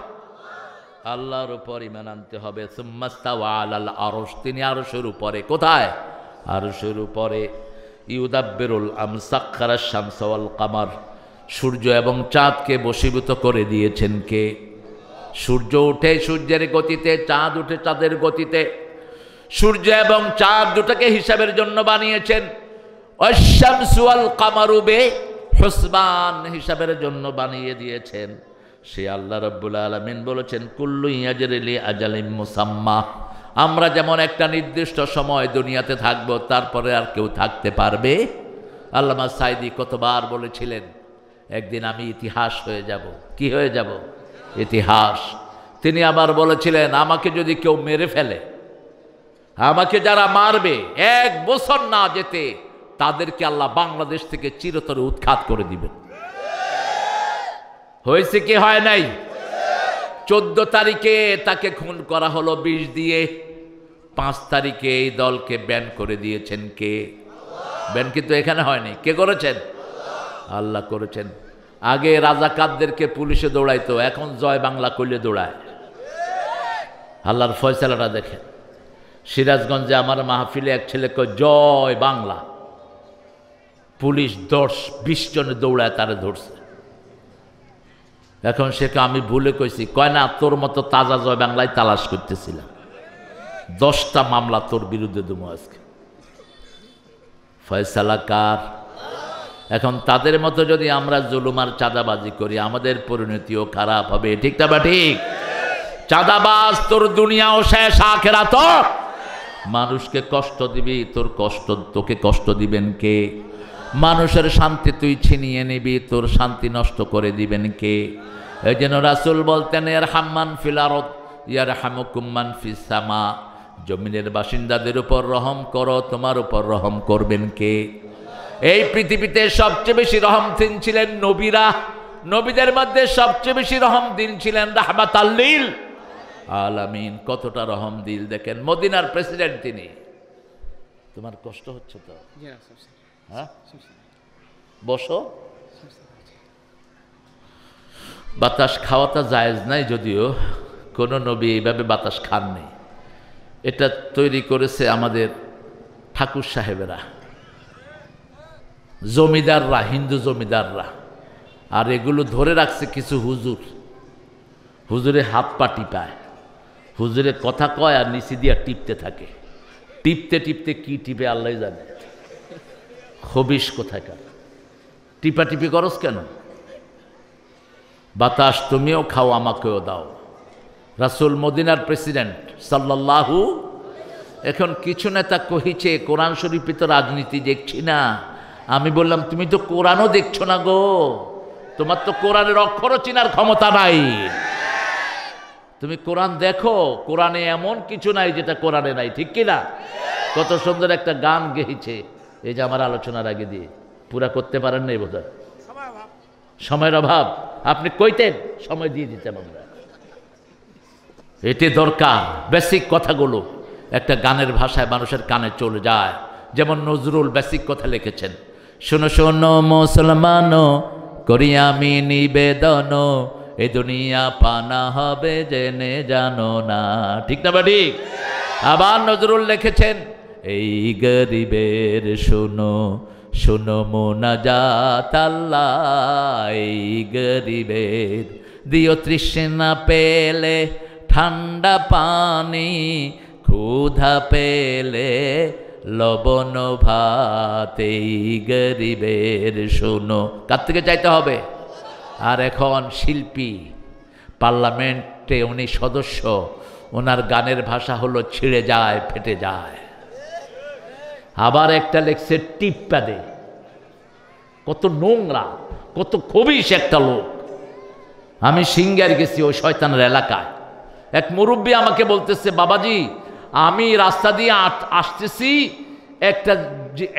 আল্লাহর উপর ঈমান আনতে হবে। সুম্মাস্তাওয়া আলাল আরশ, তিনি আরশের উপরে। কোথায়? আরশের উপরে। ইউদাব্বিরুল আমসাক্খারাশ শামসা ওয়াল কামার, সূর্য এবং চাঁদকে বশীভূত করে দিয়েছেন কে? সূর্য উঠে সূর্যের গতিতে, চাঁদ উঠে চাঁদের গতিতে। সূর্য এবং চাঁদ দুটাকে হিসাবের জন্য বানিয়েছেন। আশ-শামসু ওয়াল কামারু বিহুসবান, হিসাবের জন্য বানিয়ে দিয়েছেন। সে আল্লাহ রাব্বুল আলামিন বলেছেন, কুল্লু ইয়াজরি লি আজালিম মুসাম্মা, আমরা যেমন একটা নির্দিষ্ট সময় দুনিয়াতে থাকব, তারপরে আর কেউ থাকতে পারবে। আল্লামা সাইদি কতবার বলেছিলেন, একদিন আমি ইতিহাস হয়ে যাব। কি হয়ে যাব? ইতিহাস। তিনি আবার বলেছিলেন, আমাকে যদি কেউ মেরে ফেলে, আমাকে যারা মারবে 1 বছর না যেতে তাদেরকে আল্লাহ বাংলাদেশ থেকে চিরতরে উৎখাত করে দিবেন। হয়েছে কি হয় নাই? 14 তারিখে তাকে খুন করা হলো বিষ দিয়ে। 5 তারিখে এই দলকে ব্যান করে দিয়েছেন কে? ব্যান কিন্তু এখানে হয়নি। কে করেছেন? আল্লাহ করেছেন। আগে রাজাকারদেরকে পুলিশে দৌড়াইতো, এখন জয় বাংলা করলে দৌড়ায়। আল্লাহর ফয়সালাটা দেখেন। সিরাজগঞ্জে আমার মাহফিলে এক ছেলে কয় জয় বাংলা, পুলিশ 10-20 জনে দৌড়ায় তারে ধরছে। এখন সেকে আমি ভুলে কইছি, কয় না তোর মতো তাজা জয় বাংলায় তালাশ করতেছিলাম, 10টা মামলা তোর বিরুদ্ধে দেবো আজকে। ফয়সালা কার? এখন তাদের মতো যদি আমরা জুলুম আর চাঁদাবাজি করি, আমাদের পরিণতিও খারাপ হবে। ঠিক না বা ঠিক? চাঁদাবাজ তোর দুনিয়াও শেষ, আখিরাত। মানুষকে কষ্ট দিবি, তোকে কষ্ট দিবেন কে? মানুষের শান্তি তুই ছিনিয়ে নিবি, তোর শান্তি নষ্ট করে দিবেন কে? এই জন্য রাসূল বলতেন, ইয়ারহাম মান ফিল আরদ ইয়ারহামুকুম মান ফিস সামা, জমিনের বাসিন্দাদের উপর রহম করো, তোমার উপর রহম করবেন কে? এই পৃথিবীতে সবচেয়ে বেশি রহম দিন ছিলেন নবীরা। নবীদের মধ্যে সবচেয়ে বেশি রহম দিন ছিলেন রাহমাতাল লিল আলামিন। কতটা রহম দিল দেখেন। মদিনার প্রেসিডেন্ট তিনি। তোমার কষ্ট হচ্ছে তো? হ্যাঁ, বসো। বাতাস খাওয়াটা জায়েজ নাই, যদিও কোনো নবী এইভাবে বাতাস খাননি। এটা তৈরি করেছে আমাদের ঠাকুর সাহেবেরা, জমিদাররা, হিন্দু জমিদাররা। আর এগুলো ধরে রাখছে কিছু হুজুর। হুজুরে হাত পা টিপায়, হুজুরে কথা কয় আর নিচে দিয়া টিপতে থাকে। টিপতে টিপতে কি টিপে আল্লাহ জানে। খবিশ কোথাকার। টিপাটিপি করস কেন? বাতাস তুমিও খাও, আমাকেও দাও। রাসূল মদিনার প্রেসিডেন্ট সাল্লাল্লাহু। এখন কিছু নেতা কহিছে কোরআন শরীফে তো রাজনীতি দেখছি না। আমি বললাম তুমি তো কোরআনও দেখছো না গো, তোমার তো কোরআনের অক্ষরও চেনার ক্ষমতা নাই। তুমি কোরআন দেখো, কোরআনে এমন কিছু নাই যেটা কোরআনে নাই, ঠিক কিনা? কত সুন্দর একটা গান গেয়েছে, এই যে আমার আলোচনার আগে দিয়ে পুরা করতে পারেন নাই বোধহয়, সময়ের অভাব। আপনি কইতেন সময় দিয়ে দিতেন আমরা। এটি দরকার, বেসিক কথাগুলো একটা গানের ভাষায় মানুষের কানে চলে যায়। যেমন নজরুল বেসিক কথা লিখেছেন, শোনো শোনো মুসলমান করি আমি নিবেদন, এ দুনিয়া পানা হবে জেনে জানো না, ঠিক না ঠিক? আবার নজরুল লিখেছেন, এই গরিবের শোনো শোনো মোনাজাত আল্লাহ, এই গরিবের দিও তৃষ্ণা পেলে ঠান্ডা পানি, ক্ষুধা পেলে লবণ ভাত, এই গরিবের শোনো। কার থেকে চাইতে হবে? আর এখন শিল্পী, পার্লামেন্টে উনি সদস্য, ওনার গানের ভাষা হলো ছিঁড়ে যায় ফেটে যায়। আবার একটা লেখছে টিপ্পা দে, কত নোংরা, কত খবিশ একটা লোক। আমি সিঙ্গার গেছি ওই শয়তানের এলাকায়, এক মুরব্বী আমাকে বলতেছে, বাবাজি আমি রাস্তা দিয়ে আসতেছি,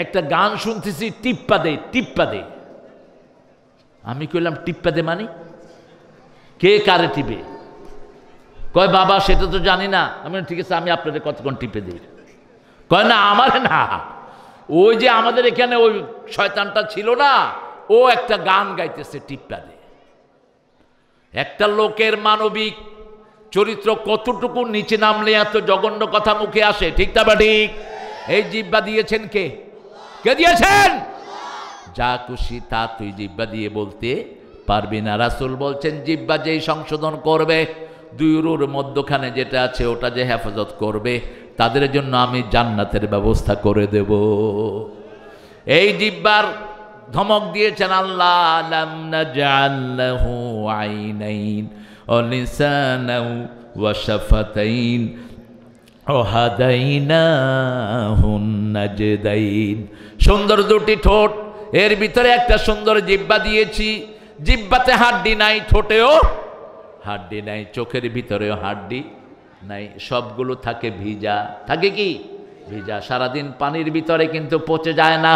একটা গান শুনতেছি, টিপ্পা দে টিপ্পা দে। আমি কইলাম টিপ্পা দে মানে কে কারে টিপে? কয় বাবা সেটা তো জানি না। আমি ঠিক আছে, আমি আপনাদের কতক্ষণ টিপে দিই। কয় না আমার না, ওই যে আমাদের এখানে ওই শয়তানটা ছিল না, ও একটা গান গাইতেছে টিপ্পা দে। একটা লোকের মানবিক চরিত্র কতটুকু নিচে নামলে এত জঘন্য কথা মুখে আসে, ঠিক না ঠিক? এই জিহ্বা দিয়েছেন কে? কে দিয়েছেন? যা খুশি তা তুই জিহ্বা দিয়ে বলতে পারবি না। রাসূল বলছেন জিহ্বা যেই সংশোধন করবে, দুই রুর মধ্যখানে যেটা আছে ওটা যে হেফাজত করবে, তাদের জন্য আমি জান্নাতের ব্যবস্থা করে দেব। এই জিহ্বার ধমক দিয়েছেন আল্লাহ, লাম নাজআল লাহু আইনাইন ওয়া লিসানাও ওয়া শাফাতাইন ওয়া হাদাইনাহুন নাজদাইন। সুন্দর দুটি ঠোঁট, এর ভিতরে একটা সুন্দর জিহ্বা দিয়েছি। জিহ্বাতে হাড্ডি নাই, ঠোঁটেও হাড্ডি নাই, চোখের ভিতরেও হাড্ডি নাই, সবগুলো থাকে ভিজা। থাকে কি? ভিজা। সারাদিন পানির ভিতরে কিন্তু পচে যায় না।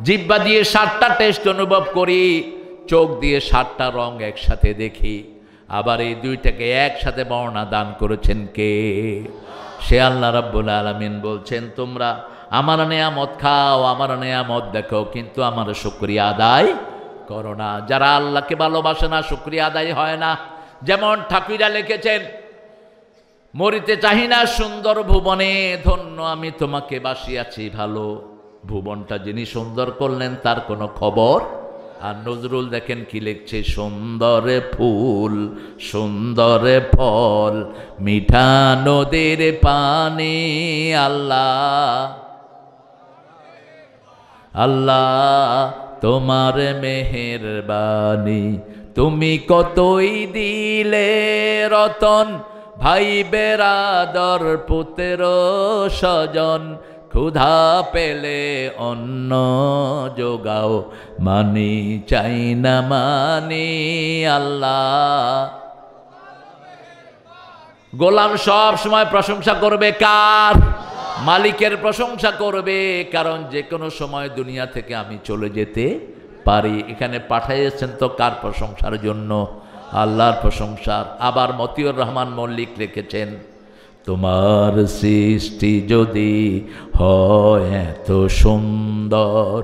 জিহ্বা দিয়ে 7টা টেস্ট অনুভব করি, চোখ দিয়ে 7টা রং একসাথে দেখি। আবার এই দুইটাকে একসাথে বর্ণনা দান করেছেন কে? সে আল্লাহ রাব্বুল আলামিন বলছেন, তোমরা আমার নেয়ামত খাও, আমার নেয়ামত দেখো, কিন্তু আমার শুকরিয়া আদায় করো না। যারা আল্লাহকে ভালোবাসে না, শুকরিয়া আদায় হয় না। যেমন ঠাকুরা লিখেছেন, মরিতে চাহি না সুন্দর ভুবনে, ধন্য আমি তোমাকে বাসিয়াছি ভালো। ভুবনটা যিনি সুন্দর করলেন তার কোনো খবর। আর নজরুল দেখেন কি লিখছে, সুন্দরে ফুল সুন্দরে ফল, মিঠা নদীর পানি, আল্লাহ আল্লাহ তোমার মেহেরবানি। তুমি কতই দিলে রতন, ভাই বেরাদর পুত্র স্বজন, ক্ষুধা পেলে অন্ন যোগাও, মানি চাই না মানি, আল্লাহ। গোলাম সব সময় প্রশংসা করবে কার? মালিকের প্রশংসা করবে, কারণ যে কোনো সময় দুনিয়া থেকে আমি চলে যেতে পারি। এখানে পাঠাইয়েছেন তো কার প্রশংসার জন্য? আল্লাহর প্রশংসার। আবার মতিউর রহমান মল্লিক লিখেছেন, তোমার সৃষ্টি যদি হয় এত সুন্দর,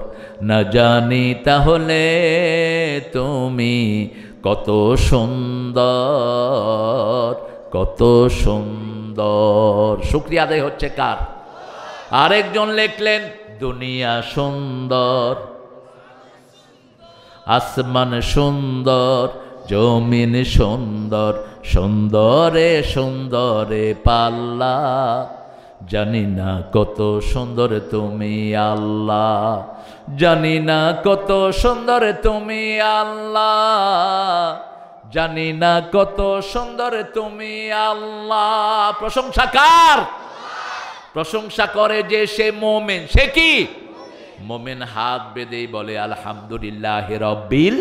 না জানি তাহলে তুমি কত সুন্দর, কত সুন্দর। শুকরিয়া আদায় হচ্ছে কার? আরেকজন লিখলেন, দুনিয়া সুন্দর, আসমান সুন্দর, জমিন সুন্দর, সুন্দরে সুন্দরে পাল্লা, জানি না কত সুন্দর তুমি আল্লাহ, জানি না কত সুন্দর তুমি আল্লাহ, জানি না কত সুন্দর তুমি আল্লাহ। প্রশংসা কার? প্রশংসা করে যে সে মুমিন। সে কি মুমিন? হাত বেঁধেই বলে আলহামদুলিল্লাহি রাব্বিল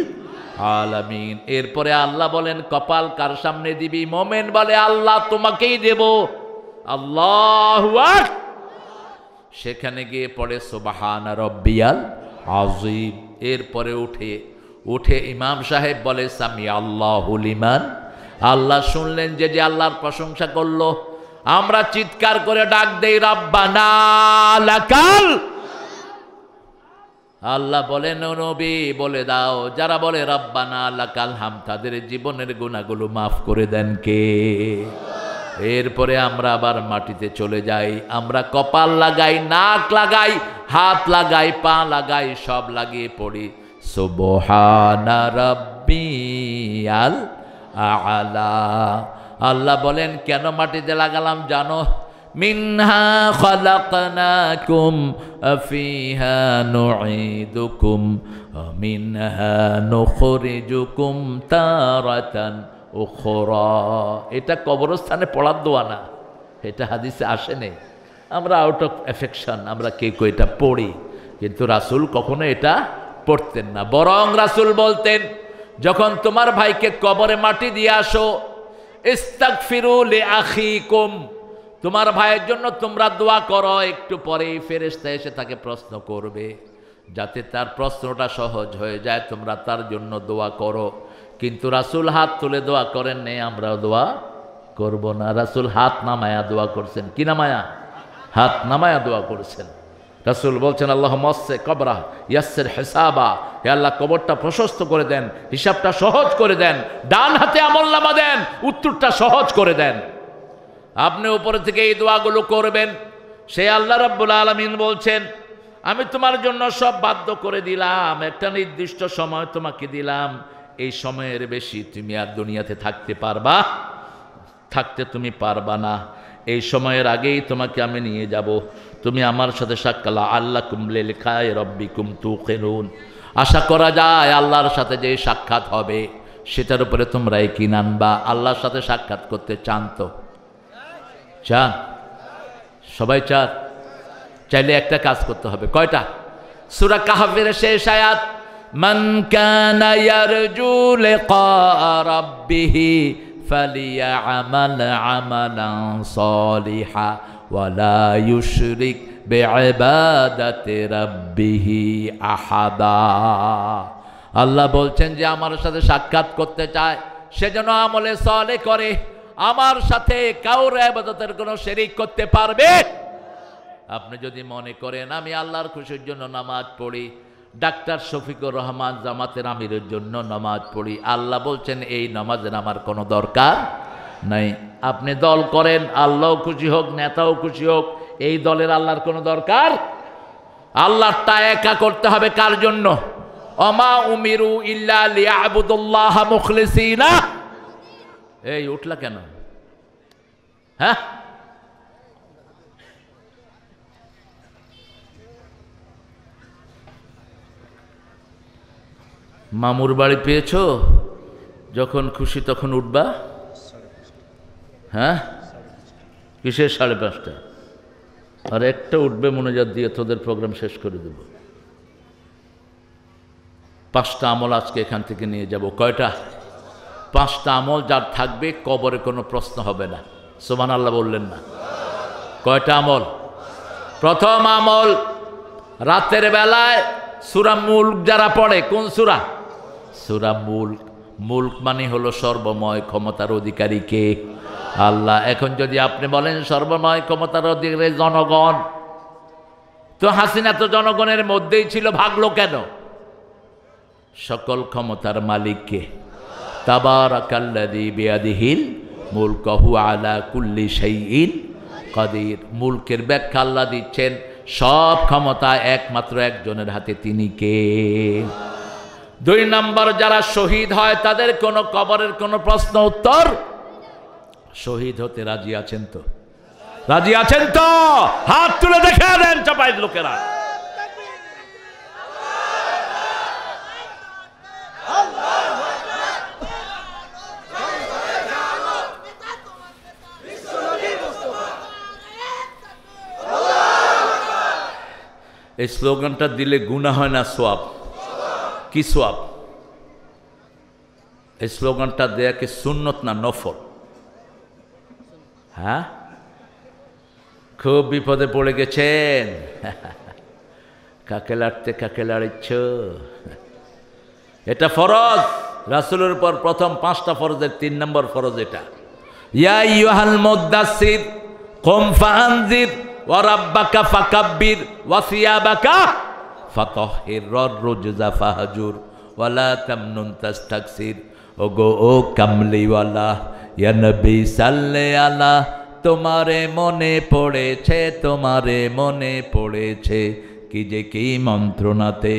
আলামিন। এরপরে আল্লাহ বলেন কপাল কার সামনে দিবি? মুমিন বলে আল্লাহ তোমাকেই দেব। আল্লাহু আকবার। সেখানে গিয়ে পড়ে সুবহানা রাব্বিয়াল আযীম। এরপরে উঠে ইমাম সাহেব বলে সামি আল্লাহু লিমান। আল্লাহ শুনলেন যে আল্লাহর প্রশংসা করলো। আমরা চিৎকার করে ডাক দেই রাব্বানা লাকাল। আল্লাহ বলেন ও নবী বলে দাও, যারা বলে রাব্বানা লাকাল হাম তাদের জীবনের গুনাহগুলো মাফ করে দেন কে? এরপরে আমরা আবার মাটিতে চলে যাই। আমরা কপাল লাগাই, নাক লাগাই, হাত লাগাই, পা লাগাই, সব লাগিয়ে পড়ি সুবহানা রাব্বিয়াল আ'লা। আল্লাহ বলেন কেন মাটিতে লাগালাম জানো? মিনহা খালাকনাকুম ফিহা নুঈদুকুম মিনহা নুখরিজুকুম তারাতান উখরা। এটা কবরস্থানে পড়ার দোয়া না, এটা হাদিসে আসে নেই। আমরা আউট অফ এফেকশন আমরা কেউ এটা পড়ি, কিন্তু রাসূল কখনো এটা পড়তেন না। বরং রাসূল বলতেন যখন তোমার ভাইকে কবরে মাটি দিয়ে আসো, ইস্তাগফিরু লিআখিকুম, তোমার ভাইয়ের জন্য তোমরা দোয়া করো। একটু পরেই ফেরেশতা এসে তাকে প্রশ্ন করবে, যাতে তার প্রশ্নটা সহজ হয়ে যায় তোমরা তার জন্য দোয়া করো। কিন্তু রাসূল হাত তুলে দোয়া করেন নেই, আমরাও দোয়া করব না। রাসূল হাত নামায়া দোয়া করছেন। কি নামায়া? হাত নামায়া দোয়া করেছেন। রাসূল বলছেন আল্লাহুম্মা ওয়াসসি কবরা ইয়াসসির হিসাবা, হে আল্লাহ কবরটা প্রশস্ত করে দেন, হিসাবটা সহজ করে দেন, ডান হাতে আমলনামা দেন, উত্তরটা সহজ করে দেন। আপনি উপরে থেকে এই দোয়াগুলো করবেন। সেই আল্লাহ রাব্বুল আলামিন বলছেন আমি তোমার জন্য সব বাধ্য করে দিলাম, একটা নির্দিষ্ট সময় তোমাকে দিলাম, এই সময়ের বেশি তুমি আর দুনিয়াতে থাকতে পারবা না। এই সময়ের আগেই তোমাকে আমি নিয়ে যাব, তুমি আমার সাথে সাক্ষাৎ আল্লাকুম লিকায়ে রাব্বিকুম তুকিনুন। আশা করা যায় আল্লাহর সাথে যে সাক্ষাৎ হবে সেটার উপরে তোমরা ইয়াকিন আনবা। আল্লাহর সাথে সাক্ষাৎ করতে চান তো? চান? সবাই চান? চাইলে একটা কাজ করতে হবে। কয়টা? সূরা কাহফের শেষ আয়াত, মান কানা ইয়ারজু লিকা রাব্বিহি ফালিয়া'মাল আমালান সালিহা ওয়ালা ইউশরিক বিইবাদাতি রাব্বিহি আহাদা। আল্লাহ বলছেন যে আমার সাথে সাক্ষাৎ করতে চায় সে যেন আমলে সালেহ করে, আমার সাথে কাউর ইবাদতের কোনো শরীক করতে পারবে। আপনি যদি মনে করেন আমি আল্লাহর খুশির জন্য নামাজ পড়ি, ডাক্তার শফিকুর রহমান জামাতের আমিরের জন্য নামাজ পড়ি, আল্লাহ বলছেন এই নামাজের আমার কোনো দরকার নাই। আপনি দল করেন, আল্লাহও খুশি হোক, নেতাও খুশি হোক, এই দলের আল্লাহর কোনো দরকার। আল্লাহটা একা করতে হবে। কার জন্য? ওমা উমিরু ইল্লা লিয়াবুদুল্লাহ মুখলিসিনা। এই উঠলা কেন? হ্যাঁ, মামুর বাড়ি পেয়েছো, যখন খুশি তখন উঠবা। হ্যাঁ, কিসের 5:30? আর একটা উঠবে মোনাজাত দিয়ে তোদের প্রোগ্রাম শেষ করে দেব। 5টা আমল আজকে এখান থেকে নিয়ে যাব। কয়টা? 5টা আমল যার থাকবে কবরে কোনো প্রশ্ন হবে না। সুবহানাল্লাহ বললেন না? কয়টা আমল? প্রথম আমল, রাতের বেলায় সূরা মুলক যারা পড়ে। কোন সূরা? সূরা মুলক। মুলক মানে হলো সর্বময় ক্ষমতার অধিকারী কে? আল্লাহ। এখন যদি আপনি বলেন সর্বময় ক্ষমতার অধিকারী জনগণ, তো হাসিনা তো জনগণের মধ্যেই ছিল, ভাগলো কেন? সকল ক্ষমতার মালিক কে? তাবারাকাল্লাযী বিয়াদিহিল মুলক ওয়া হুয়া আলা কুল্লি শাইইন কাদির। মুলকের ব্যাখ্যা আল্লাহ দিচ্ছেন সব ক্ষমতা একমাত্র একজনের হাতে, তিনি কে? 2 নম্বর, যারা শহীদ হয় তাদের কোনো কবরের কোনো প্রশ্ন উত্তর। শহীদ হতে রাজি আছেন তো? রাজি আছেন তো? হাত তুলে দেখা দেন চাপাইর লোকেরা। এই স্লোগানটা দিলে গুনাহ হয় না সওয়াব? কি সওয়াব? এই স্লোগানটা দেয়া কি সুন্নত না নফল? হ্যাঁ, খুব বিপদে পড়ে গেছেন। কাকে লাড়তে কাকে লাড়িচ্ছ? এটা ফরজ, রাসূলের উপর প্রথম 5টা ফরজের 3 নম্বর ফরজ এটা। ইয়া আইয়ুহাল মুদ্দাসসির কুম ফাআনজির ওয়া রাব্বাকা ফাকাব্বির ওয়া সিয়াবাকা ফাতাহহির ওয়ার রুজজা ফাহজুর ওয়া লা তামনুন তাস্তাকসির। ওগো ও কামলিওয়ালা, ইয়া নবী সাল্লে আলা, তোমারে মনে পড়েছে, তোমারে মনে পড়েছে, কি যে কি মন্ত্রণাতে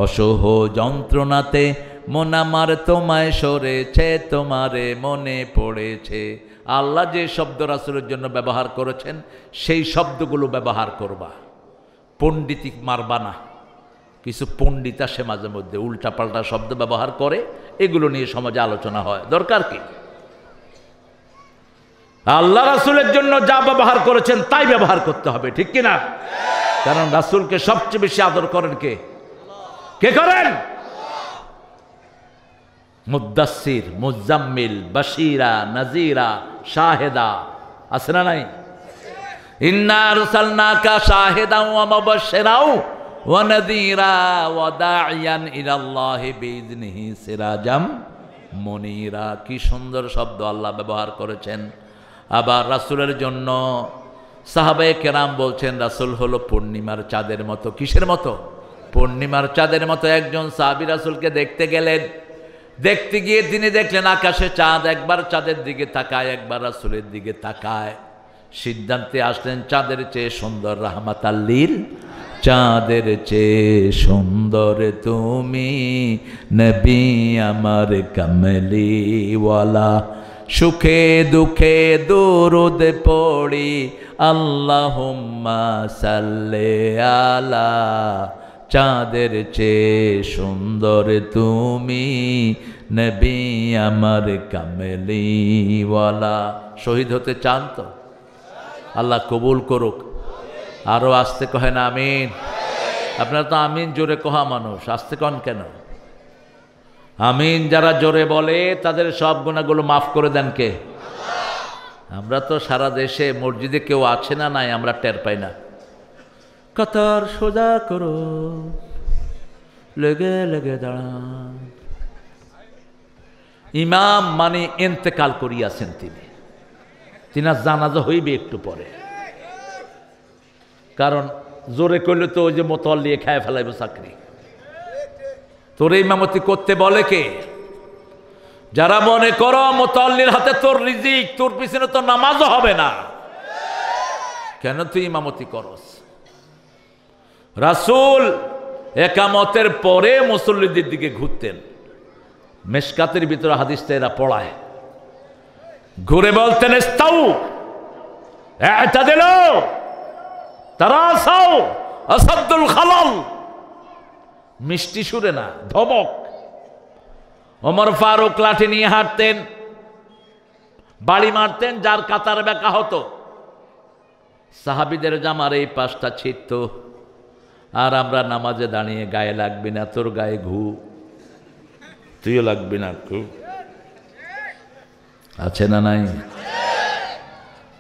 অসহ যন্ত্রণাতে মন আমার তোমায় সরেছে, তোমারে মনে পড়েছে। আল্লাহ যে শব্দ রাসূলের জন্য ব্যবহার করেছেন সেই শব্দগুলো ব্যবহার করবা, পণ্ডিতি মারবা না। কিছু পণ্ডিত আসে মাঝে মধ্যে উল্টাপাল্টা শব্দ ব্যবহার করে, এগুলো নিয়ে সমাজে আলোচনা হয়, দরকার কি? আল্লাহ রাসূলের জন্য যা ব্যবহার করেছেন তাই ব্যবহার করতে হবে, ঠিক কিনা? কারণ রাসূলকে সবচেয়ে বেশি আদর করেন কে? কে করেন? মুদ্দাসসির, মুজাম্মিল, বাশীরা, নাযীরা, শাহেদা, আছে না নাই? ইন্না আরসালনাকা শাহিদাও ওয়া মুবাশশিরাও ওয়া নাযীরা ওয়া দাঈয়ান ইলাল্লাহি বিইযনিহি সিরাজাম মুনীরা। কি সুন্দর শব্দ আল্লাহ ব্যবহার করেছেন। আবার রাসূলের জন্য সাহাবায়ে কেরাম বলছেন রাসূল হলো পূর্ণিমার চাঁদের মতো। কিসের মতো? পূর্ণিমার চাঁদের মতো। একজন সাহাবী রাসূলকে দেখতে গেলেন, দেখতে গিয়ে তিনি দেখলেন আকাশে চাঁদ, একবার চাঁদের দিকে তাকায়, একবার রাসূলের দিকে তাকায়। সিদ্ধান্তে আসলেন চাঁদের চেয়ে সুন্দর রাহমাতাল লিল, চাঁদের চেয়ে সুন্দর তুমি নবী আমার কামলিওয়ালা। সুখে দুঃখে দুরুদ পড়ি আল্লাহুম্মা সাল্লি আলা, চাঁদের চেয়ে সুন্দর তুমি নবী আমার কামলিওয়ালা। শহীদ হতে চান তো? আল্লাহ কবুল করুক। আরো আস্তে কহেন আমিন। আপনারা তো আমিন জোরে কহা মানুষ, আস্তে কন কেন? আমিন যারা জোরে বলে তাদের সব গুনাহগুলো মাফ করে দেন কে? আমরা তো সারা দেশে মসজিদে কেউ আছে না নাই আমরা টের পাই না। কাতার সোজা করো, লেগে লেগে দাঁড়ান। ইমাম মানে ইন্তেকাল করিয়াছেন তিনি, তিনার জানাজা হইবে একটু পরে। কারণ জোরে করলে তো ওই যে মোতল্লি খায় ফেলাইব চাকরি। তোর ইমামতি করতে বলে কে? যারা মনে করো মোতল্লির হাতে তোর রিজিক, তোর পিছনে তো নামাজও হবে না, কেন তুই ইমামতি করস? রাসূল একামতের পরে মুসল্লিদের দিকে ঘুরতেন। মেশকাতের ভিতরে হাদিসটা এরা পড়ায়, ঘুরে বলতেন ইস্তাউ ইআতাদিলু তারাসাউ আসাদুল খালাল। মিষ্টি সুরে না, ধমক। ওমর ফারুক লাঠি নিয়ে হাঁটতেন, বাড়ি মারতেন যার কাতার বেঁকা হতো। সাহাবীদের জামার এই পাশটা ছিটত, আর আমরা নামাজে দাঁড়িয়ে গায়ে লাগবি না, তোর গায়ে ঘু, তুইও লাগবি না। খুব আছে না নাই?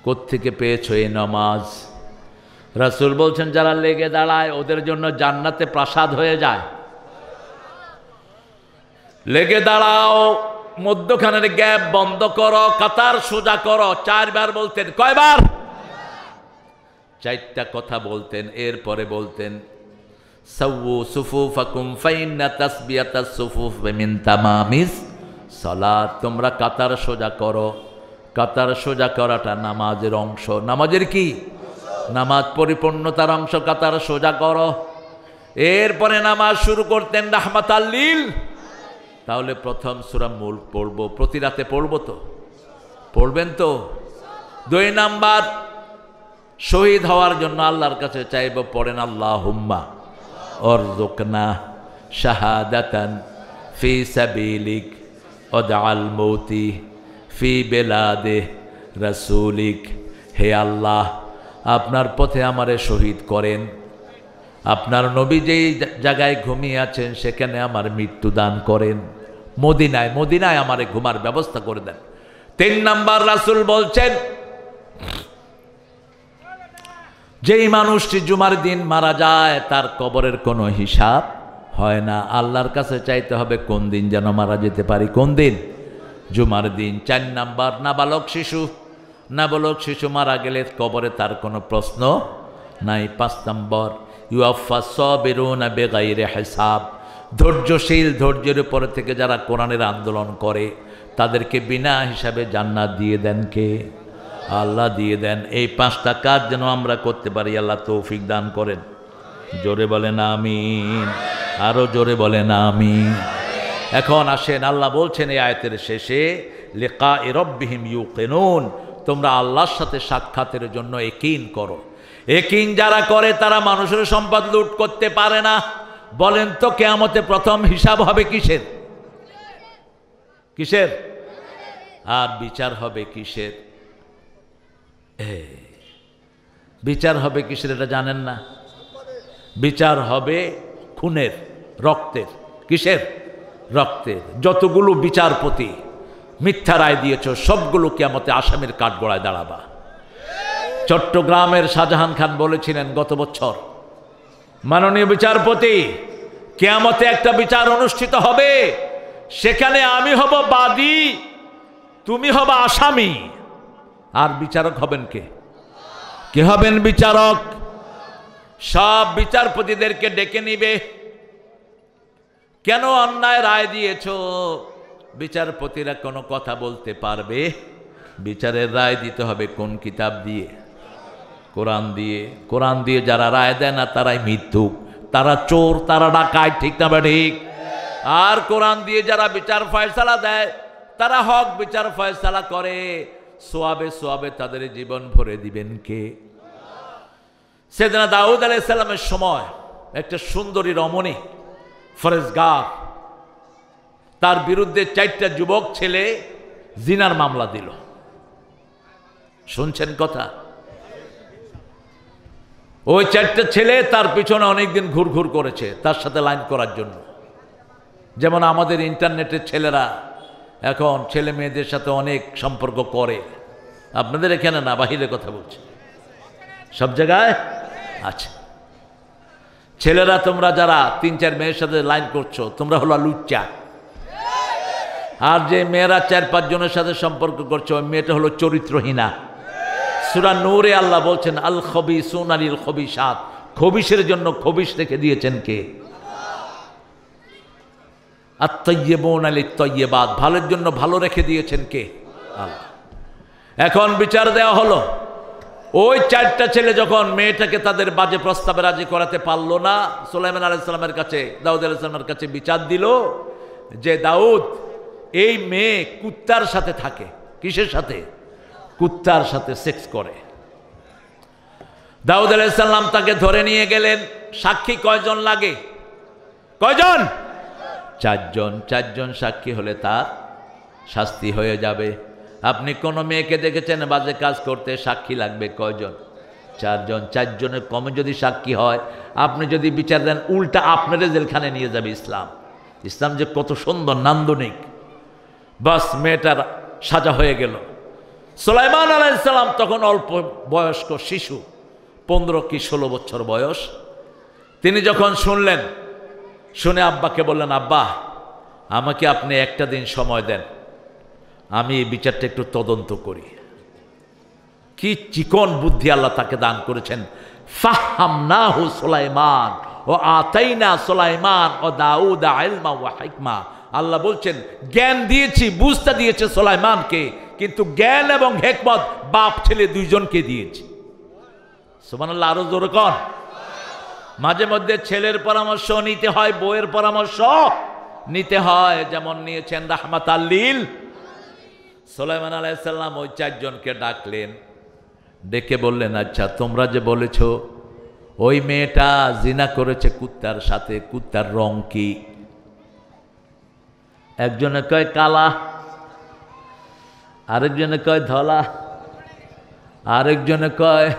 কোত্থেকে পেয়েছো এই নামাজ? রাসূল বলছেন যারা লেগে দাঁড়ায় ওদের জন্য জান্নাতে প্রাসাদ হয়ে যায়। লেগে দাঁড়াও, মধ্যখানের গ্যাপ বন্ধ করো, কাতার সোজা করো। 4 বার বলতেন। কয়বার? 4টা কথা বলতেন। এরপরে বলতেন সাওয়ু সুফুফাকুম ফাইন্না তাসবিয়াতাস সুফুফ মিন তামামিস সালাত। তোমরা কাতার সোজা করো। কাতার সোজা করাটা নামাজের অংশ। নামাজের কি? নামাজ পরিপূর্ণতার অংশ। কাতার সোজা করো। এরপরে নামাজ শুরু করতেন রাহমাতাল লিল। তাহলে প্রথম সূরা মুলক পড়বো, প্রতি রাতে পড়বো তো? পড়বেন তো? 2 নাম্বার, শহীদ হওয়ার জন্য আল্লাহর কাছে চাইব, পড়েন আল্লাহুম্মা অরযুকনা শাহাদাতান ফি সাবিলিক ওয়াজআল মৌতি ফি বেলাদে রাসূলিক। হে আল্লাহ, আপনার পথে আমারে শহীদ করেন, আপনার নবী যেই জায়গায় ঘুমিয়ে আছেন সেখানে আমার মৃত্যু দান করেন, মদিনায়, মদিনায় আমারে ঘুমার ব্যবস্থা করে দেন। 3 নাম্বার রাসূল বলছেন, যেই মানুষটি জুমার দিন মারা যায় তার কবরের কোনো হিসাব হয় না। আল্লাহর কাছে চাইতে হবে কোন দিন যেন মারা যেতে পারি, কোন দিন? জুমার দিন। 4 নাম্বার, নাবালক শিশু, নাবালক শিশু মারা গেলে কবরে তার কোনো প্রশ্ন নাই। 5 নম্বর, ইউয়াফাস সাবিরুনা বিগাইরি হিসাব, ধৈর্যশীল, ধৈর্যের উপরে থেকে যারা কোরআনের আন্দোলন করে তাদেরকে বিনা হিসাবে জান্নাত দিয়ে দেন কে? আল্লাহ দিয়ে দেন। এই 5টা কাজ যেন আমরা করতে পারি, আল্লাহ তৌফিক দান করেন। জোরে বলেন আমিন, আরো জোরে বলেন আমিন। এখন আসেন, আল্লাহ বলছেন এই আয়াতের শেষে, লিকাই রব্বিহিম ইউকিনুন, তোমরা আল্লাহর সাথে সাক্ষাতের জন্য ইয়াকিন করো। ইয়াকিন যারা করে তারা মানুষের সম্পদ লুট করতে পারে না। বলেন তো কিয়ামতে প্রথম হিসাব হবে কিসের? কিসের? আর বিচার হবে কিসের? বিচার হবে কিসের এটা জানেন না? বিচার হবে খুনের, রক্তের। কিসের? রক্তের। যতগুলো বিচারপতি মিথ্যা রায় দিয়েছ সবগুলো কিয়ামতে আসামির কাঠগড়ায় দাঁড়াবা। চট্টগ্রামের শাহজাহান খান বলেছিলেন গত বছর, মাননীয় বিচারপতি, কিয়ামতে একটা বিচার অনুষ্ঠিত হবে, সেখানে আমি হব বাদী, তুমি হবা আসামি, আর বিচারক হবেন কে? কে হবেন বিচারক? সব বিচারপতিদেরকে ডেকে নিবে, কেন অন্যায় রায় দিয়েছ? বিচারপতিরা কোনো কথা বলতে পারবে? বিচারের রায় দিতে হবে কোন কিতাব দিয়ে? কোরআন দিয়ে। কোরআন দিয়ে যারা রায় দেয় না তারাই মিথ্যুক, তারা চোর, তারা ডাকাত, ঠিক না ঠিক? আর কোরআন দিয়ে যারা বিচার ফয়সালা দেয় তারা হক বিচার ফয়সালা করে, সোয়াবে সোয়াবে তাদের জীবন ভরে দিবেন কে? সেদিনা দাউদ আলাইহিস সালামের সময় একটা সুন্দরী রমণী ফরেজগার, তার বিরুদ্ধে 4টা যুবক ছেলে জিনার মামলা দিল। শুনছেন কথা? ওই 4টা ছেলে তার পিছনে অনেকদিন ঘুরঘুর করেছে তার সাথে লাইন করার জন্য। যেমন আমাদের ইন্টারনেটের ছেলেরা এখন ছেলে মেয়েদের সাথে অনেক সম্পর্ক করে, আপনাদের এখানে না, বাহিরে কথা বলছে, সব জায়গায় আছে। ছেলেরা তোমরা যারা 3-4 মেয়ের সাথে লাইন করছো তোমরা হলো লুচ্চা, আর যে মেয়েরা 4-5 জনের সাথে সম্পর্ক করছো ওই মেয়েটা হলো চরিত্রহীনা। সূরা নূরে আল্লাহ বলছেন, আল খবিসুনা লিল খবিসাত, খবিসের জন্য খবিস রেখে দিয়েছেন কে? আত-তাইয়্যিবুনা লিত-তাইয়্যিবাত, ভালোর জন্য ভালো রেখে দিয়েছেন কে? আল্লাহ। এখন বিচার দেওয়া হলো, ওই 4টা ছেলে যখন মেয়েটাকে তাদের বাজে প্রস্তাবে রাজি করাতে পারলো না, সুলাইমান আলাইহিস সালামের কাছে, দাউদ আলাইহিস সালামের কাছে বিচার দিল যে দাউদ, এই মেয়ে কুত্তার সাথে থাকে। কিসের সাথে? কুত্তার সাথে সেক্স করে। দাউদ আলাইহিস সালাম তাকে ধরে নিয়ে গেলেন। সাক্ষী কয়জন লাগে? কয়জন? 4 জন। 4 জন সাক্ষী হলে তার শাস্তি হয়ে যাবে। আপনি কোন মেয়েকে দেখেছেন বাজে কাজ করতে, সাক্ষী লাগবে কয়জন? 4 জন। 4 জনের কমে যদি সাক্ষী হয়, আপনি যদি বিচার দেন, উল্টা আপনারে জেলখানে নিয়ে যাবে ইসলাম। ইসলাম যে কত সুন্দর, নান্দনিক। বাস মেয়েটার সাজা হয়ে গেল। সুলাইমান আলাইহিস সালাম তখন অল্প বয়স্ক শিশু, 15 কি 16 বছর বয়স। তিনি যখন শুনলেন, শুনে আব্বাকে বললেন, আব্বা আমাকে আপনি একটা দিন সময় দেন, আমি এই বিচারটা একটু তদন্ত করি। কি চিকন বুদ্ধি আল্লাহ তাকে দান করেছেন। ফাহামনাহু সুলাইমান ও আতাইনা সুলাইমান ও দাউদ ইলমা ওয়া হিকমা। আল্লাহ বলছেন জ্ঞান দিয়েছি, বুঝতে দিয়েছে সুলাইমানকে, কিন্তু জ্ঞান এবং হিকমত বাপ ছেলে 2 জনকে দিয়েছি। সুবহানাল্লাহ, আরো জোরে কর। মাঝে মধ্যে ছেলের পরামর্শ নিতে হয়, বউয়ের পরামর্শ নিতে হয়, যেমন নিয়েছেন রাহমাতাল লিল। সুলাইমান আলাইহিস সালাম ওই 4 জনকে ডাকলেন, ডেকে বললেন, আচ্ছা তোমরা যে বলেছ ওই মেয়েটা জিনা করেছে কুত্তার সাথে, কুত্তার রং কি? একজনে কয় কালা, আরেকজনে কয় ধলা, আরেকজনে কয়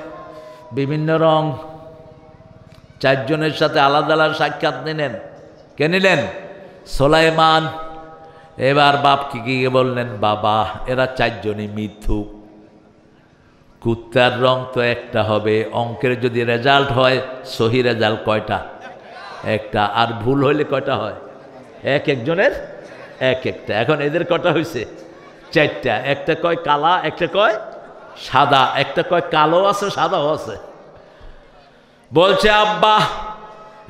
বিভিন্ন রং। চারজনের সাথে আলাদা আলাদা সাক্ষাৎ নিলেন। কে নিলেন? সুলাইমান। এবার বাপকে গিয়ে বললেন, বাবা এরা চারজনই মিথ্যুক, কুত্তার রং তো একটা হবে, অঙ্কের যদি রেজাল্ট হয় সহি রেজাল্ট কয়টা? একটা। আর ভুল হইলে কয়টা হয়? এক একজনের এক একটা। এখন এদের কটা হয়েছে? চারটা। একটা কয় কালা, একটা কয় সাদা, একটা কয় কালো আছে সাদাও আছে। বলছে আব্বা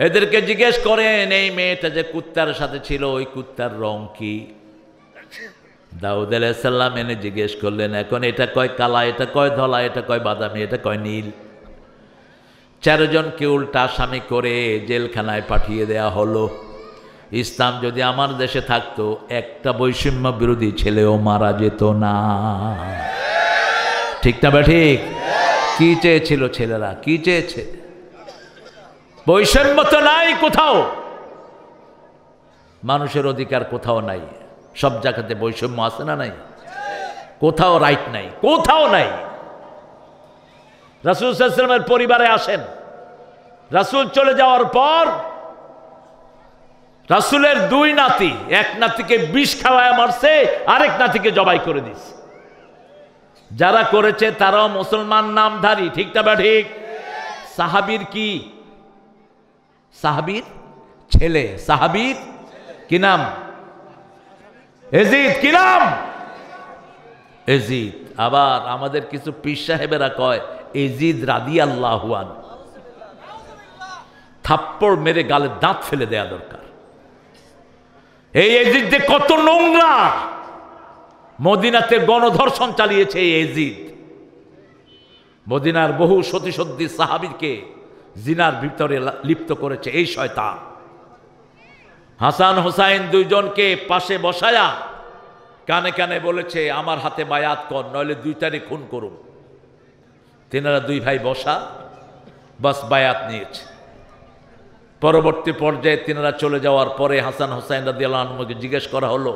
এদেরকে জিজ্ঞেস করেন এই মেয়েটা যে কুত্তার সাথে ছিল ওই কুত্তার রং কি? দাউদ আলাইহিস সালাম এনে জিজ্ঞেস করলেন। এখন এটা কয় কালা, এটা কয় ধলা, এটা কয় বাদামি, এটা কয় নীল। চারজনকে উল্টা আসামি করে জেলখানায় পাঠিয়ে দেয়া হলো। ইসলাম যদি আমার দেশে থাকতো একটা বৈষম্য বিরোধী ছেলেও মারা যেত না। ঠিক না ঠিক? কি চেয়েছিল ছেলেরা? কি চেয়েছে? বৈষম্য তো নাই কোথাও, মানুষের অধিকার কোথাও নাই। সব জায়গাতে বৈষম্য আছে না নাই? কোথাও রাইট নাই, কোথাও নাই। রাসূল সাল্লাল্লাহু আলাইহি ওয়াসাল্লামের পরিবারে আসেন, রাসূল চলে যাওয়ার পর রাসূলের দুই নাতি, এক নাতিকে বিষ খাওয়ায় মারছে, আরেক নাতিকে জবাই করে দিছে। যারা করেছে তারাও মুসলমান নামধারী। ঠিক না বা ঠিক? সাহাবীর কি? সাহাবীর ছেলে। সাহাবীর কি নাম? এজিদ। কি নাম? এজিদ। আবার আমাদের কিছু পীর সাহেবেরা কয় এজিদ রাদিয়াল্লাহু আনহু। থাপ্পড় মেরে গালে দাঁত ফেলে দেয়া দরকার। এই এজিদ যে কত নোংরা! মদিনাতে গণধর্ষণ চালিয়েছে এই এজিদ। মদিনার বহু সতী সাহাবীকে জিনার ভিতরে লিপ্ত করেছে এই শয়তান। হাসান হোসাইন দুইজনকে পাশে বসায়া কানে কানে বলেছে আমার হাতে বায়াত কর, নইলে দুইটারে খুন করুন। তিনারা দুই ভাই বসা, বাস বায়াত নিয়েছে। পরবর্তী পর্যায়ে তিনারা চলে যাওয়ার পরে হাসান হোসাইন রাদিয়াল্লাহু আনহুকে জিজ্ঞেস করা হলো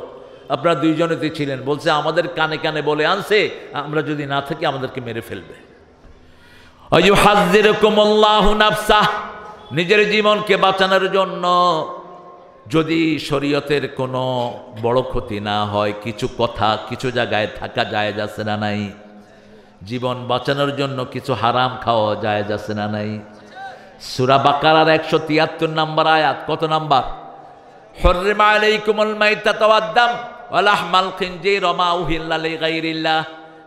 আপনারা দুইজনেতে ছিলেন? বলছে আমাদের কানে কানে বলে আনছে আমরা যদি না থাকি আমাদেরকে মেরে ফেলবে। আইয়ুহাযযিরুকুমুল্লাহু নাফসাহ, নিজের জীবনকে বাঁচানোর জন্য যদি শরীয়তের কোনো বড় ক্ষতি না হয়, কিছু কথা কিছু জায়গায় থাকা জায়েজ আছে না নাই? জীবন বাঁচানোর জন্য কিছু হারাম খাওয়া জায়েজ আছে না নাই? সূরা বাকারার 173 নম্বর আয়াত। কত নাম্বার? হুররিমা আলাইকুমুল মাইতাতু ওয়াদ-দাম ওয়া লাহমাল খিনজির ওয়া মা উহিল্লা লিগাইরিল্লাহ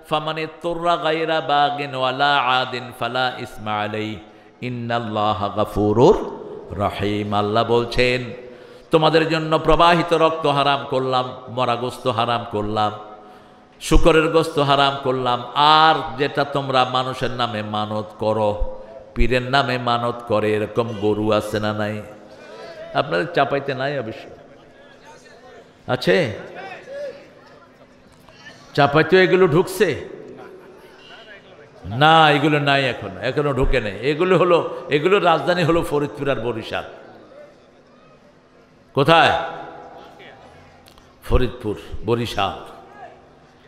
ফামান ইত্তুররা গায়রা বাগিন ওয়ালা আদিন ফালা ইসমা আলাইহি ইন্নাল্লাহা গাফুরুর রহিম। আল্লাহ বলছেন তোমাদের জন্য প্রবাহিত রক্ত হারাম করলাম, মরা গোশত হারাম করলাম, শুকরের গোশত হারাম করলাম। আর যেটা তোমরা মানুষের নামে মানত করো, পীরের নামে মানত করে, এরকম গরু আছে না নাই? আপনাদের চাপাইতে নাই অবশ্য আছে? চাপাইতে এগুলো ঢুকছে না? এগুলো নাই, এখনো ঢুকে নেই। এগুলো রাজধানী হলো ফরিদপুর আর বরিশাল। কোথায়? ফরিদপুর, বরিশাল।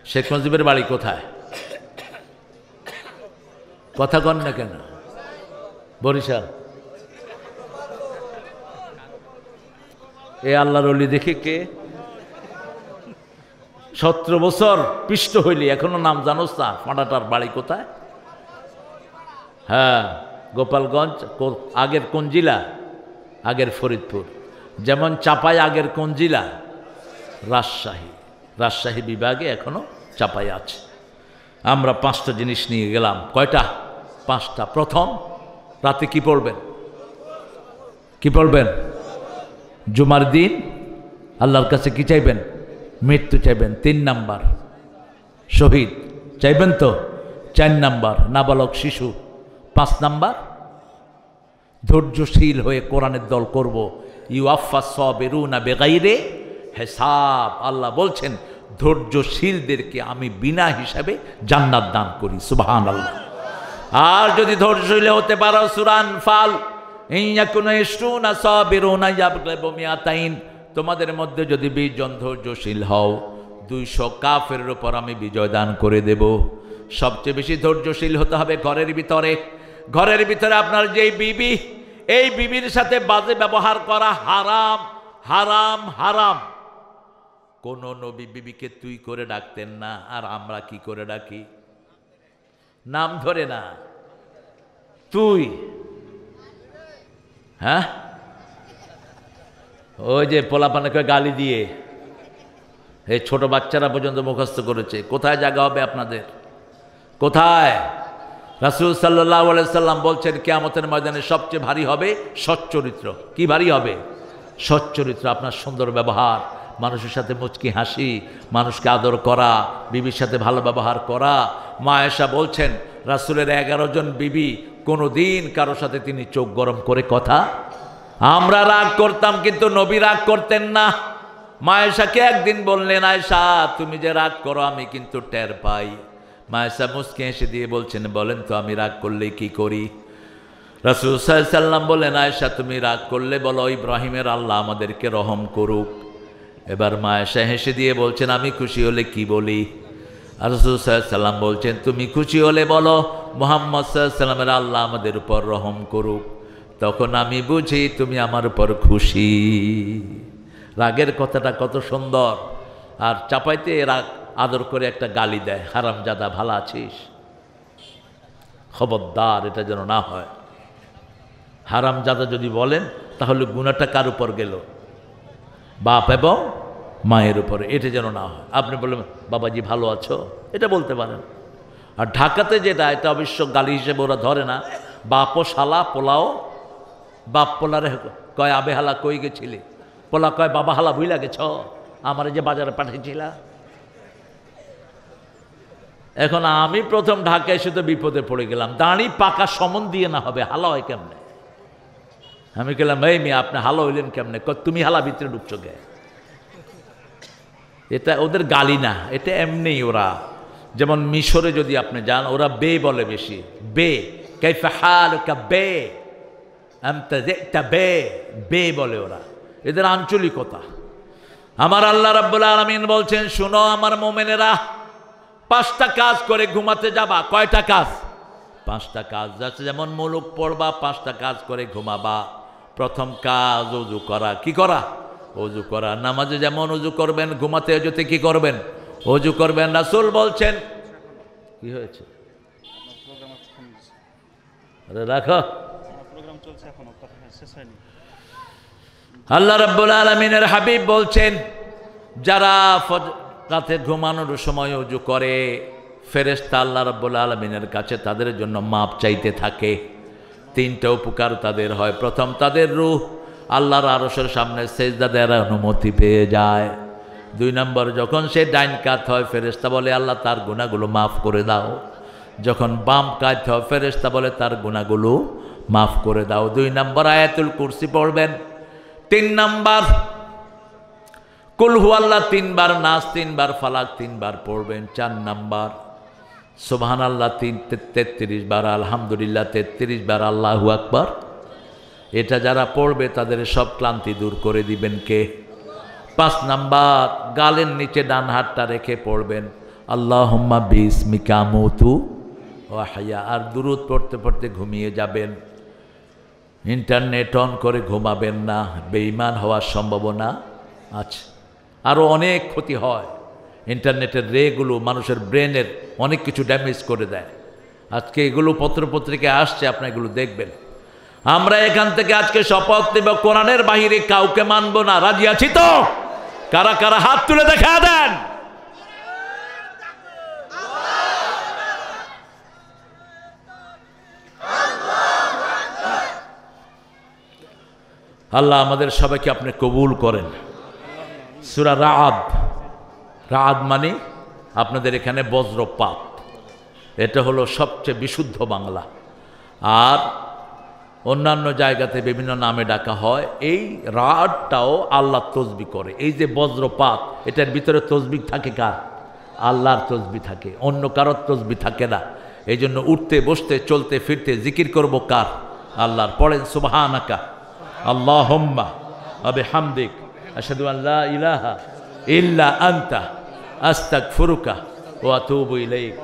শেখ মুজিবের বাড়ি কোথায়? কথা কন না কেন? বরিশাল। এ আল্লাহর ওলি দেখে কে 17 বছর পিষ্ট হইলি এখনো নাম জানোস না? ফাঁটাটার বাড়ি কোথায়? হ্যাঁ, গোপালগঞ্জ। আগের কোন জেলা? আগের ফরিদপুর। যেমন চাপাই আগের কোন জেলা? রাজশাহী। রাজশাহী বিভাগে এখনো চাপাই আছে। আমরা 5টা জিনিস নিয়ে গেলাম। কয়টা? 5টা। প্রথম, রাতে কি পড়বেন? কি পড়বেন? জুমার দিন আল্লাহর কাছে কি চাইবেন? মৃত্যু চাইবেন। 3 নাম্বার শহীদ চাইবেন তো? 4 নাম্বার নাবালক শিশু। 5 নাম্বার ধৈর্যশীল হয়ে কোরআনের দল করব। ইউআফাস সাবিরুনা বিগাইরি হিসাব। আল্লাহ বলছেন ধৈর্যশীলদেরকে আমি বিনা হিসাবে জান্নাত দান করি। সুবহানাল্লাহ। আর যদি ধৈর্যশীল হতে পারো, সূরা আনফাল ইন ইশরুনা সাবিরুনা ইয়াগলিবু মিয়াতাইন, তোমাদের মধ্যে যদি 20 জন ধৈর্যশীল হও 200 কাফেরের উপর আমি বিজয় দান করে দেব। সবচেয়ে বেশি ধৈর্যশীল হতে হবে ঘরের ভিতরে। ঘরের ভিতরে আপনার যেই বিবি, এই বিবির সাথে বাজে ব্যবহার করা হারাম হারাম হারাম। কোন নবী বিবিকে তুই করে ডাকতেন না, আর আমরা কি করে ডাকি? নাম ধরে না, তুই। হ্যাঁ, ওই যে পোলাপানকে গালি দিয়ে এই ছোট বাচ্চারা পর্যন্ত মুখস্থ করেছে। কোথায় জায়গা হবে আপনাদের? কোথায়? রাসূল সাল্লাল্লাহু আলাইহি সাল্লাম বলছেন কিয়ামতের ময়দানে সবচেয়ে ভারী হবে সচ্চরিত্র। কি ভারী হবে? সচ্চরিত্র। আপনার সুন্দর ব্যবহার, মানুষের সাথে মুচকি হাসি, মানুষকে আদর করা, বিবির সাথে ভালো ব্যবহার করা। মা আয়েশা বলছেন রাসূলের 11 জন বিবি, কোনো দিন কারোর সাথে তিনি চোখ গরম করে কথা। আমরা রাগ করতাম কিন্তু নবী রাগ করতেন না। মা আয়েশাকে একদিন বললেন, আয়েশা তুমি যে রাগ করো আমি কিন্তু টের পাই। মা আয়েশা মুচকি হেসে দিয়ে বলছেন, বলেন তো আমি রাগ করলে কি করি? রাসূল সাল্লাল্লাহু আলাইহি সাল্লাম বললেন, আয়েশা তুমি রাগ করলে বলো ইব্রাহিমের আল্লাহ আমাদেরকে রহম করুক। এবার মা আয়েশা হেসে দিয়ে বলছেন, আমি খুশি হলে কি বলি? আর রাসূল সাল্লাল্লাহু আলাইহি সাল্লাম বলছেন, তুমি খুশি হলে বলো মুহাম্মদ সাল্লাল্লাহু আলাইহি সাল্লামের আল্লাহ আমাদের উপর রহম করুক। তখন আমি বুঝি তুমি আমার উপর খুশি। রাগের কথাটা কত সুন্দর। আর চাপাইতে রাগ আদর করে একটা গালি দেয়, হারামজাদা ভালো আছিস? খবরদার, এটা যেন না হয়। হারামজাদা যদি বলেন তাহলে গুনাহটা কার উপর গেল? বাপ এবং মায়ের উপরে। এটা যেন না হয়। আপনি বললেন বাবাজি ভালো আছো, এটা বলতে পারেন। আর ঢাকাতে যেটা, এটা অবশ্য গালি হিসেবে ওরা ধরে না। বাপও শালা পোলাও, বাপ পোলারে কয় আবে হালা কই গেছিলি, পোলা কয় বাবা হালা ভুইলা গেছ, আমার যে বাজারে পাঠিয়েছিলা। এখন আমি প্রথম ঢাকায় এসে তো বিপদে পড়ে গেলাম। দাঁড়ি পাকা সমন দিয়ে না হবে, হালা হয় কেমনে? আমি গেলাম, এই মেয়ে আপনি হালা হইলেন কেমনে? তুমি হালা ভিতরে ঢুকছো গে? এটা ওদের গালি না, এটা এমনি। ওরা যেমন মিশরে যদি আপনি যান, ওরা বে বলে বেশি। বে কাইফা হালুকা বে, আমতা জিতা বে, বে বলে ওরা। এদের আঞ্চলিকতা। আমার আল্লাহ রাব্বুল আলামিন বলছেন, শুনো আমার মুমিনেরা, 5টা কাজ করে ঘুমাতে যাবা। কয়টা কাজ? 5টা কাজ। যাচ্ছে যেমন মুলুক পড়বা, 5টা কাজ করে ঘুমাবা। প্রথম কাজ ওযু করা। কি করা? ওযু করা। নামাজে যেমন ওযু করবেন, ঘুমাতে যেতে কি করবেন? ওযু করবেন। রাসূল বলছেন, কি হয়েছে? আরে রাখো, আল্লাহ রাব্বুল আলামিনের হাবিব বলছেন, যারা রাতে ঘুমানোর সময় ওযু করে, ফেরেশতা আল্লাহ রাব্বুল আলামিনের কাছে তাদের জন্য মাপ চাইতে থাকে। 3টা উপকার তাদের হয়। প্রথম, তাদের রূহ আল্লাহর আরশের সামনে সেজদা দেওয়ার অনুমতি পেয়ে যায়। 2 নম্বর, যখন সে ডাইন কাত হয় ফেরেশতা বলে আল্লাহ তার গুনাহগুলো মাফ করে দাও। যখন বাম কাত হয় ফেরেশতা বলে তার গুনাহগুলো মাফ করে দাও। 2 নম্বর, আয়াতুল কুরসি পড়বেন। 3 নম্বর, কুল হুয়াল্লাহ 3 বার, নাস 3 বার, ফালাক 3 বার পড়বেন। 4 নম্বর, সুবহানাল্লাহ 33 বার, আলহামদুলিল্লাহ 33 বার, আল্লাহু আকবার। এটা যারা পড়বে তাদের সব ক্লান্তি দূর করে দিবেন কে? 5 নম্বর, গালের নিচে ডান হাতটা রেখে পড়বেন আল্লাহুম্মা বিসমিকা আমুতু ওয়া আহইয়া। আর দুরূদ পড়তে পড়তে ঘুমিয়ে যাবেন। ইন্টারনেট অন করে ঘুমাবেন না, বেঈমান হওয়ার সম্ভাবনা আছে। আরও অনেক ক্ষতি হয়। ইন্টারনেটের রেগুলো মানুষের ব্রেনের অনেক কিছু ড্যামেজ করে দেয়। আজকে এগুলো পত্রপত্রিকায় আসছে, আপনি এগুলো দেখবেন। আমরা এখান থেকে আজকে শপথ নেব, কোরআনের বাহিরে কাউকে মানব না। রাজি আছি তো? কারা কারা হাত তুলে দেখা দেন। আল্লাহ আমাদের সবাইকে আপনি কবুল করেন। সূরা রাআদ, রাআদ মানে আপনাদের এখানে বজ্রপাত। এটা হলো সবচেয়ে বিশুদ্ধ বাংলা। আর অন্যান্য জায়গাতে বিভিন্ন নামে ডাকা হয়। এই রাআদটাও আল্লাহ তসবিহ করে। এই যে বজ্রপাত, এটার ভিতরে তসবিহ থাকে কার? আল্লাহর তসবিহ থাকে, অন্য কারোর তসবিহ থাকে না। এই জন্য উঠতে বসতে চলতে ফিরতে জিকির করব কার? আল্লাহর। পড়েন সুবহানাকা আল্লাহুম্মা ওয়া বিহামদিক আশহাদু আন লা ইলাহা ইল্লা আনতা আস্তাগফিরুকা ওয়া আতুবু ইলাইক।